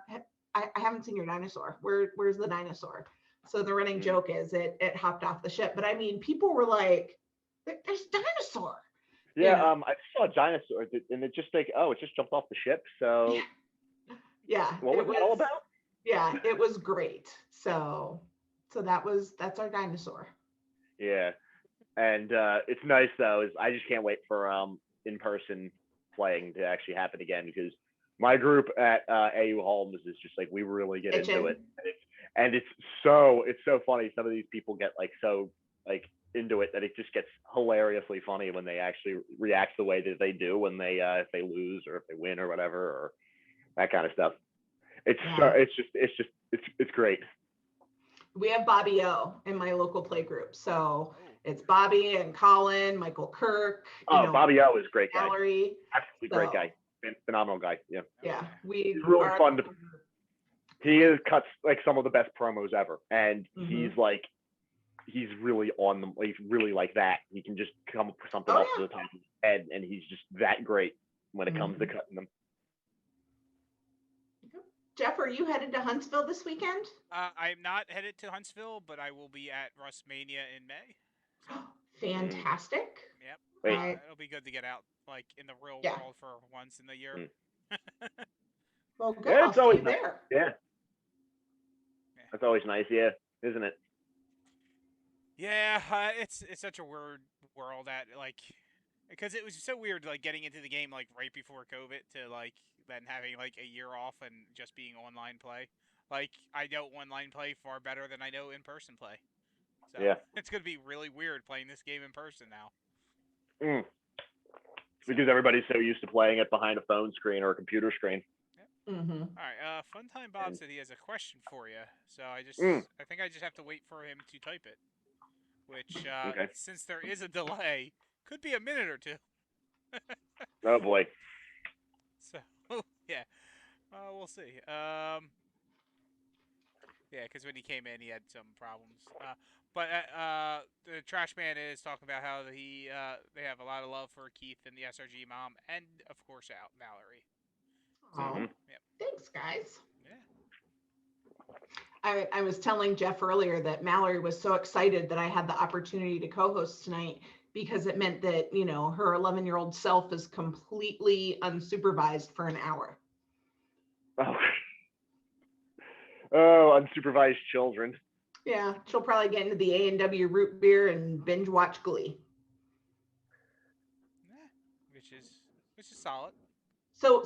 [SPEAKER 3] haven't seen your dinosaur. Where's the dinosaur? So the running
[SPEAKER 2] Mm.
[SPEAKER 3] joke is it hopped off the ship. But I mean, people were like, there's dinosaur, you
[SPEAKER 2] Yeah,
[SPEAKER 3] know.
[SPEAKER 2] I saw a dinosaur, and it just like, oh, it just jumped off the ship. So
[SPEAKER 3] Yeah,
[SPEAKER 2] what
[SPEAKER 3] it
[SPEAKER 2] was that all
[SPEAKER 3] was
[SPEAKER 2] about?
[SPEAKER 3] yeah, it was great. So that's our dinosaur.
[SPEAKER 2] Yeah, and it's nice though. Is I just can't wait for in person playing to actually happen again because my group at AU Holmes is just like we really get into it,
[SPEAKER 3] Kitchen.
[SPEAKER 2] and it's so funny. Some of these people get like so like into it that it just gets hilariously funny when they actually react the way that they do when they if they lose or if they win or whatever or that kind of stuff.
[SPEAKER 3] Yeah.
[SPEAKER 2] It's great.
[SPEAKER 3] We have Bobby O in my local play group. So
[SPEAKER 1] Oh,
[SPEAKER 3] it's Bobby and Colin, Michael Kirk,
[SPEAKER 2] Oh, Bobby O is a great guy,
[SPEAKER 3] Mallory.
[SPEAKER 2] absolutely great
[SPEAKER 3] So
[SPEAKER 2] guy, phenomenal guy. Yeah,
[SPEAKER 1] oh
[SPEAKER 3] yeah,
[SPEAKER 1] yeah.
[SPEAKER 2] he's
[SPEAKER 3] we
[SPEAKER 2] really
[SPEAKER 3] are a
[SPEAKER 2] fun to.
[SPEAKER 3] local group.
[SPEAKER 2] He is cuts like some of the best promos ever, and
[SPEAKER 3] Hmm.
[SPEAKER 2] he's really on the he's really like that. He can just come up with something
[SPEAKER 3] Oh
[SPEAKER 2] off the top of his head, and he's just that great when it
[SPEAKER 3] yeah.
[SPEAKER 2] comes to
[SPEAKER 3] Hmm.
[SPEAKER 2] cutting them.
[SPEAKER 3] Jeff, are you headed to Huntsville this weekend?
[SPEAKER 1] I'm not headed to Huntsville, but I will be at Russmania in May. So,
[SPEAKER 2] Mm.
[SPEAKER 3] Fantastic.
[SPEAKER 1] yep.
[SPEAKER 2] Wait,
[SPEAKER 1] It'll be good to get out like in the real
[SPEAKER 3] Yeah.
[SPEAKER 1] world for once in the year.
[SPEAKER 2] mm.
[SPEAKER 3] Well, good.
[SPEAKER 2] Yeah,
[SPEAKER 3] I'll
[SPEAKER 2] it's
[SPEAKER 3] see
[SPEAKER 2] always
[SPEAKER 3] you
[SPEAKER 2] nice.
[SPEAKER 3] there.
[SPEAKER 2] Yeah,
[SPEAKER 1] Yeah.
[SPEAKER 2] it's always nice. Yeah, isn't it?
[SPEAKER 1] Yeah, it's such a weird world at like because it was so weird like getting into the game like right before COVID to like then having like a year off and just being online play. Like I know online play far better than I know in person play. So
[SPEAKER 2] Yeah.
[SPEAKER 1] it's gonna be really weird playing this game in person now.
[SPEAKER 2] Mm.
[SPEAKER 1] So
[SPEAKER 2] Because everybody's so used to playing it behind a phone screen or a computer screen.
[SPEAKER 1] yeah.
[SPEAKER 3] Hmm.
[SPEAKER 1] All right. Funtime Bob
[SPEAKER 2] And
[SPEAKER 1] said he has a question for you. So
[SPEAKER 2] mm,
[SPEAKER 1] I think I just have to wait for him to type it. Which
[SPEAKER 2] okay.
[SPEAKER 1] since there is a delay, could be a minute or two.
[SPEAKER 2] Oh boy.
[SPEAKER 1] So yeah, we'll see. Yeah, because when he came in, he had some problems. But the trash man is talking about how they have a lot of love for Keith and the SRG mom, and of course out Mallory. So
[SPEAKER 3] Oh,
[SPEAKER 2] Hmm.
[SPEAKER 1] yep,
[SPEAKER 3] thanks, guys.
[SPEAKER 1] yeah.
[SPEAKER 3] I was telling Jeff earlier that Mallory was so excited that I had the opportunity to co-host tonight because it meant that, her 11-year-old self is completely unsupervised for an hour.
[SPEAKER 2] Oh. Oh, unsupervised children.
[SPEAKER 3] Yeah, she'll probably get into the A&W root beer and binge watch Glee.
[SPEAKER 1] Yeah, which is solid.
[SPEAKER 3] So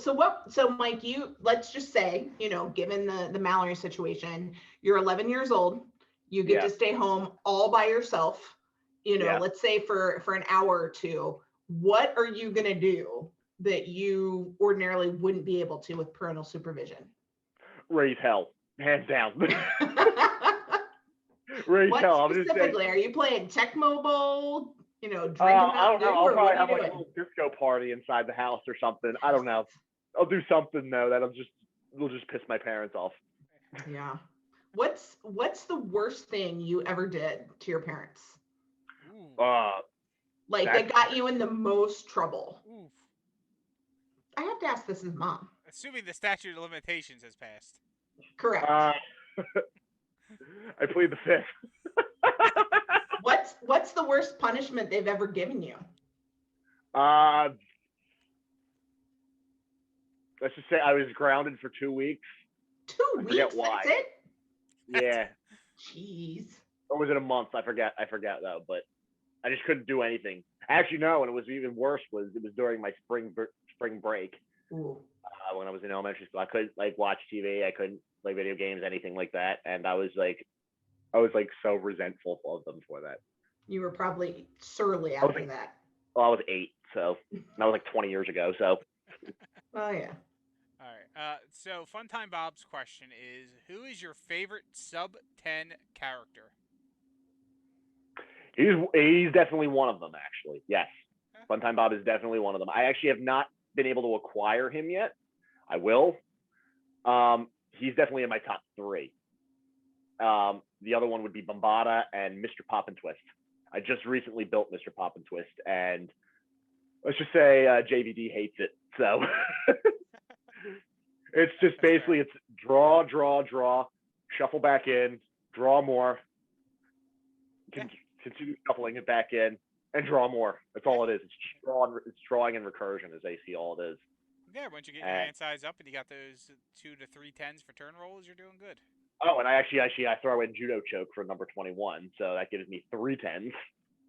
[SPEAKER 3] Mike, let's just say, given the Mallory situation, you're 11 years old, you get
[SPEAKER 2] Yeah.
[SPEAKER 3] to stay home all by yourself,
[SPEAKER 2] Yeah.
[SPEAKER 3] let's say for an hour or two. What are you going to do that you ordinarily wouldn't be able to with parental supervision?
[SPEAKER 2] Raise hell. Hands down. Raise
[SPEAKER 3] What
[SPEAKER 2] hell. I'm just saying.
[SPEAKER 3] specifically? Are you playing Tech Mobile, drinking
[SPEAKER 2] I don't
[SPEAKER 3] Mountain
[SPEAKER 2] know.
[SPEAKER 3] Dew,
[SPEAKER 2] I'll
[SPEAKER 3] or what
[SPEAKER 2] probably
[SPEAKER 3] are you
[SPEAKER 2] have like a
[SPEAKER 3] doing?
[SPEAKER 2] little disco party inside the house or something. I don't know. I'll do something though that'll just will just piss my parents off.
[SPEAKER 3] Yeah. What's the worst thing you ever did to your parents?
[SPEAKER 1] Ooh,
[SPEAKER 2] Uh,
[SPEAKER 3] Like
[SPEAKER 2] that's
[SPEAKER 3] that got you in the most trouble?
[SPEAKER 1] oof.
[SPEAKER 3] I have to ask this as mom.
[SPEAKER 1] Assuming the statute of limitations has passed.
[SPEAKER 3] Correct.
[SPEAKER 2] I plead the fifth.
[SPEAKER 3] What's the worst punishment they've ever given you?
[SPEAKER 2] Let's just say I was grounded for 2 weeks.
[SPEAKER 3] 2
[SPEAKER 2] I
[SPEAKER 3] weeks?
[SPEAKER 2] forget why.
[SPEAKER 3] That's it?
[SPEAKER 2] Yeah.
[SPEAKER 3] Jeez.
[SPEAKER 2] Or was it a month? I forget though. But I just couldn't do anything. Actually, no. And it was even worse. It was during my spring break.
[SPEAKER 3] Ooh.
[SPEAKER 2] When I was in elementary school. I couldn't like watch TV. I couldn't play video games, anything like that. And I was like so resentful of them for that.
[SPEAKER 3] You were probably surly after that.
[SPEAKER 2] Well, I was 8, so that was like 20 years ago. So.
[SPEAKER 3] Oh yeah.
[SPEAKER 1] All right. So Fun Time Bob's question is: who is your favorite sub 10 character?
[SPEAKER 2] He's definitely one of them. Actually, yes.
[SPEAKER 1] Okay.
[SPEAKER 2] Funtime Bob is definitely one of them. I actually have not been able to acquire him yet. I will. He's definitely in my top 3. The other one would be Bombada and Mr. Pop and Twist. I just recently built Mr. Pop and Twist, and let's just say JVD hates it. So it's just basically it's draw, shuffle back in, draw more, continue shuffling it back in, and draw more. That's all it is. It's drawing and recursion, as I see all it is.
[SPEAKER 1] Yeah, once you get your hand size up and you got those 2 to 3 10s for turn rolls, you're doing good.
[SPEAKER 2] Oh, and I throw in Judo Choke for number 21, so that gives me 3 10s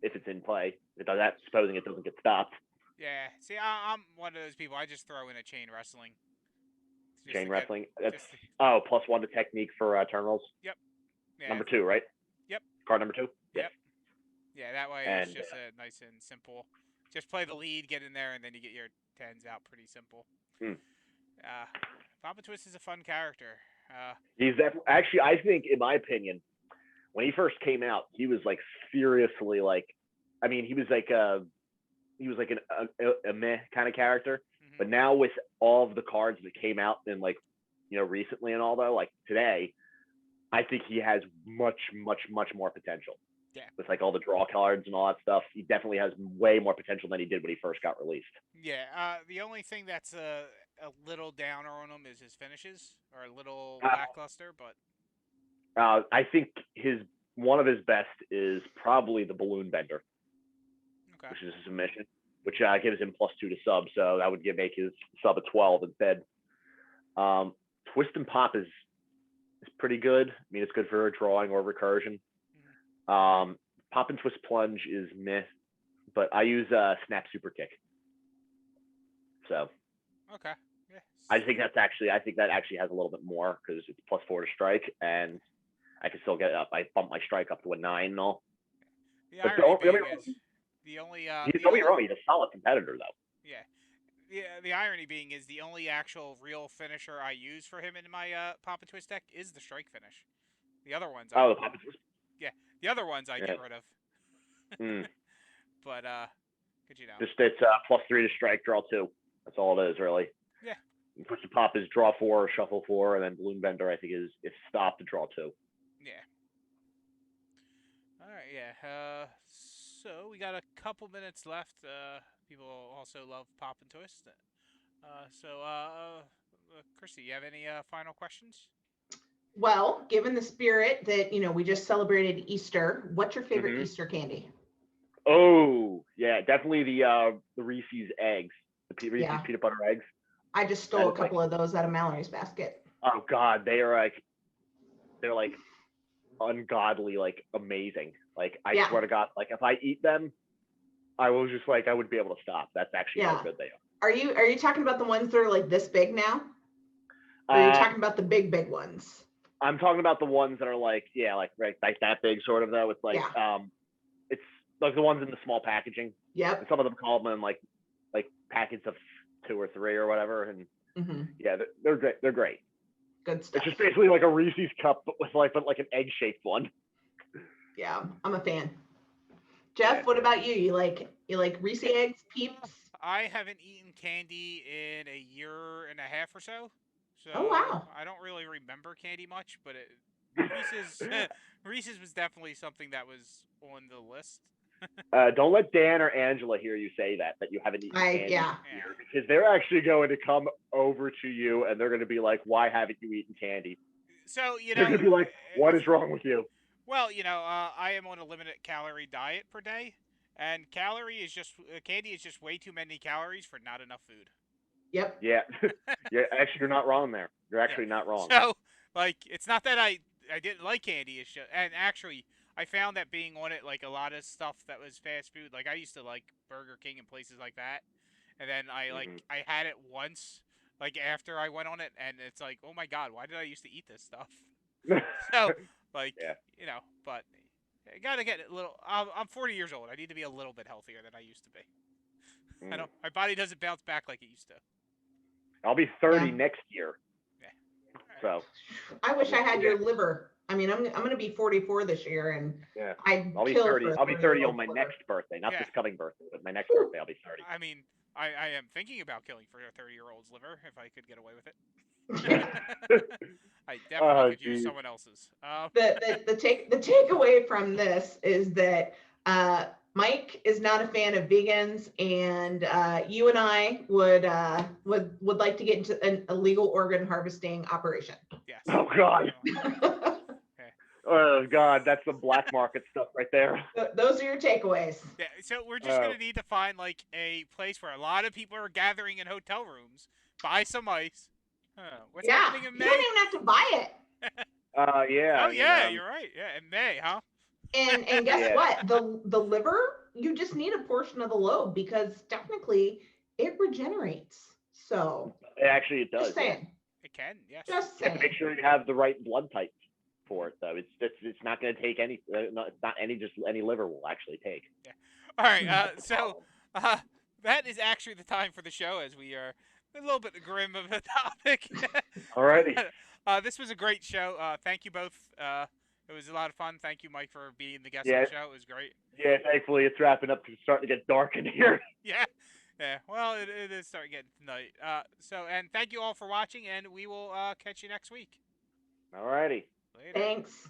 [SPEAKER 2] if it's in play. It does that, supposing it doesn't get stopped.
[SPEAKER 1] Yeah, see, I'm one of those people. I just throw in a chain wrestling.
[SPEAKER 2] Chain wrestling. That's +1 to technique for turn rolls.
[SPEAKER 1] Yep. Yeah,
[SPEAKER 2] number 2, right?
[SPEAKER 1] Yep.
[SPEAKER 2] Card number 2.
[SPEAKER 1] Yep. Yeah, that way it's just nice and simple. Just play the lead, get in there, and then you get your 10s out. Pretty simple. Papa Twist is a fun character.
[SPEAKER 2] He's actually, I think, in my opinion, when he first came out, he was like seriously like, I mean, he was like a meh kind of character. Mm-hmm. But now with all of the cards that came out and like, recently and all though, like today, I think he has much more potential.
[SPEAKER 1] Yeah.
[SPEAKER 2] With like all the draw cards and all that stuff, he definitely has way more potential than he did when he first got released.
[SPEAKER 1] Yeah. The only thing that's a little downer on him is his finishes are a little lackluster, but
[SPEAKER 2] I think one of his best is probably the balloon bender, which is a submission, which gives him +2 to sub, so that would make his sub a 12 instead. Twist and Pop is pretty good. I mean, it's good for drawing or recursion. Mm-hmm. Pop and Twist Plunge is meh, but I use Snap Super Kick. So.
[SPEAKER 1] Okay. Yeah.
[SPEAKER 2] I think that actually has a little bit more because it's +4 to strike, and I can still get it up. I bump my strike up to a 9 and all.
[SPEAKER 1] The irony being is the only
[SPEAKER 2] don't be wrong, he's a solid competitor though.
[SPEAKER 1] Yeah. The irony being is the only actual real finisher I use for him in my Papa Twist deck is the strike finish. The other ones
[SPEAKER 2] the Papa Twist?
[SPEAKER 1] Yeah. The other ones I get rid of. But
[SPEAKER 2] just it's +3 to strike, draw 2. That's all it is, really.
[SPEAKER 1] Yeah.
[SPEAKER 2] Twist and Pop is draw 4, shuffle 4, and then Balloon Bender I think is stop to draw 2.
[SPEAKER 1] Yeah. All right. Yeah. So we got a couple minutes left. People also love Pop and Twist. Chrissy, you have any final questions?
[SPEAKER 3] Well, given the spirit that we just celebrated Easter, what's your favorite Easter candy?
[SPEAKER 2] Oh yeah, definitely the Reese's eggs, the Reese's peanut butter eggs.
[SPEAKER 3] I just stole a couple of those out of Mallory's basket.
[SPEAKER 2] Oh God, they're like ungodly, like amazing. Like I swear to God, like if I eat them, I will just I wouldn't be able to stop. That's actually how good they are.
[SPEAKER 3] Are you talking about the ones that are like this big now? Or are you talking about the big ones?
[SPEAKER 2] I'm talking about the ones that are like that big sort of though. It's like it's like the ones in the small packaging.
[SPEAKER 3] Yep.
[SPEAKER 2] And some of them call them like packets of 2 or 3 or whatever, and they're great. They're great.
[SPEAKER 3] Good stuff.
[SPEAKER 2] It's just basically like a Reese's cup, but like an egg shaped one.
[SPEAKER 3] Yeah, I'm a fan. Jeff, what about you? You like Reese eggs, Peeps?
[SPEAKER 1] I haven't eaten candy in a year and a half or so. So
[SPEAKER 3] oh wow!
[SPEAKER 1] I don't really remember candy much, but Reese's was definitely something that was on the list.
[SPEAKER 2] Don't let Dan or Angela hear you say that you haven't eaten candy
[SPEAKER 3] Yeah.
[SPEAKER 2] this year, because they're actually going to come over to you and they're going to be like, "Why haven't you eaten candy?"
[SPEAKER 1] So you
[SPEAKER 2] They're
[SPEAKER 1] know,
[SPEAKER 2] going to be like, "What is wrong with you?"
[SPEAKER 1] well, I am on a limited calorie diet per day, and candy is just way too many calories for not enough food.
[SPEAKER 3] Yep.
[SPEAKER 2] Yeah, yeah. Actually, you're not wrong there. You're
[SPEAKER 1] Yeah.
[SPEAKER 2] actually not wrong.
[SPEAKER 1] So like, it's not that I didn't like candy. It's just, and actually, I found that being on it, like a lot of stuff that was fast food. Like I used to like Burger King and places like that, and then
[SPEAKER 2] Hmm.
[SPEAKER 1] I had it once, like after I went on it, and it's like, oh my god, why did I used to eat this stuff? So like,
[SPEAKER 2] Yeah.
[SPEAKER 1] but I gotta get a little. I'm 40 years old. I need to be a little bit healthier than I used to be. I
[SPEAKER 2] Mm.
[SPEAKER 1] know my body doesn't bounce back like it used to.
[SPEAKER 2] I'll be 30
[SPEAKER 3] Yeah.
[SPEAKER 2] next year,
[SPEAKER 1] Yeah. All right.
[SPEAKER 2] so
[SPEAKER 3] I wish I had
[SPEAKER 2] yeah,
[SPEAKER 3] your liver. I mean, I'm gonna be 44 this year, and
[SPEAKER 2] yeah.
[SPEAKER 3] I'd
[SPEAKER 2] I'll be
[SPEAKER 3] kill
[SPEAKER 2] 30.
[SPEAKER 3] for a
[SPEAKER 2] I'll be 30 on
[SPEAKER 3] 30-year-old
[SPEAKER 2] my
[SPEAKER 3] liver.
[SPEAKER 2] next birthday, not
[SPEAKER 1] Yeah.
[SPEAKER 2] this coming birthday, but my next
[SPEAKER 3] Whew.
[SPEAKER 2] birthday I'll be 30.
[SPEAKER 1] I mean, I am thinking about killing for a 30-year-old's liver if I could get away with it. I definitely
[SPEAKER 2] Oh,
[SPEAKER 1] could use
[SPEAKER 2] geez.
[SPEAKER 1] someone else's.
[SPEAKER 3] The takeaway from this is that Mike is not a fan of vegans, and you and I would like to get into an illegal organ harvesting operation.
[SPEAKER 1] Yes.
[SPEAKER 2] Oh God.
[SPEAKER 1] Okay.
[SPEAKER 2] Oh God, that's some black market stuff right there.
[SPEAKER 3] Those are your takeaways.
[SPEAKER 1] Yeah. So we're just
[SPEAKER 2] Oh.
[SPEAKER 1] gonna need to find like a place where a lot of people are gathering in hotel rooms. Buy some ice. What's
[SPEAKER 3] Yeah,
[SPEAKER 1] happening in
[SPEAKER 3] you don't
[SPEAKER 1] May?
[SPEAKER 3] even have to buy it.
[SPEAKER 2] Yeah.
[SPEAKER 1] Oh
[SPEAKER 2] I mean,
[SPEAKER 1] yeah, you're right. Yeah, in May, huh?
[SPEAKER 3] And guess
[SPEAKER 2] yeah.
[SPEAKER 3] what? The liver, you just need a portion of the lobe because technically it regenerates. So
[SPEAKER 2] Actually, it does.
[SPEAKER 3] just
[SPEAKER 2] Yeah.
[SPEAKER 3] saying.
[SPEAKER 1] It can. Yes.
[SPEAKER 3] Just
[SPEAKER 2] You have to make
[SPEAKER 3] saying.
[SPEAKER 2] sure you have the right blood type for it, though. It's not going to take any. It's not any just any liver will actually take.
[SPEAKER 1] Yeah. All right.
[SPEAKER 3] Hmm.
[SPEAKER 1] Uh, that is actually the time for the show, as we are a little bit grim of a topic.
[SPEAKER 2] Alrighty.
[SPEAKER 1] This was a great show. Thank you both. It was a lot of fun. Thank you, Mike, for being the guest on
[SPEAKER 2] Yeah.
[SPEAKER 1] the show. It was great.
[SPEAKER 2] Yeah. Thankfully, it's wrapping up because it's starting to get dark in here.
[SPEAKER 1] Yeah. Yeah. Well, it is starting getting tonight. And thank you all for watching, and we will catch you next week.
[SPEAKER 2] Alrighty.
[SPEAKER 1] Later.
[SPEAKER 3] Thanks.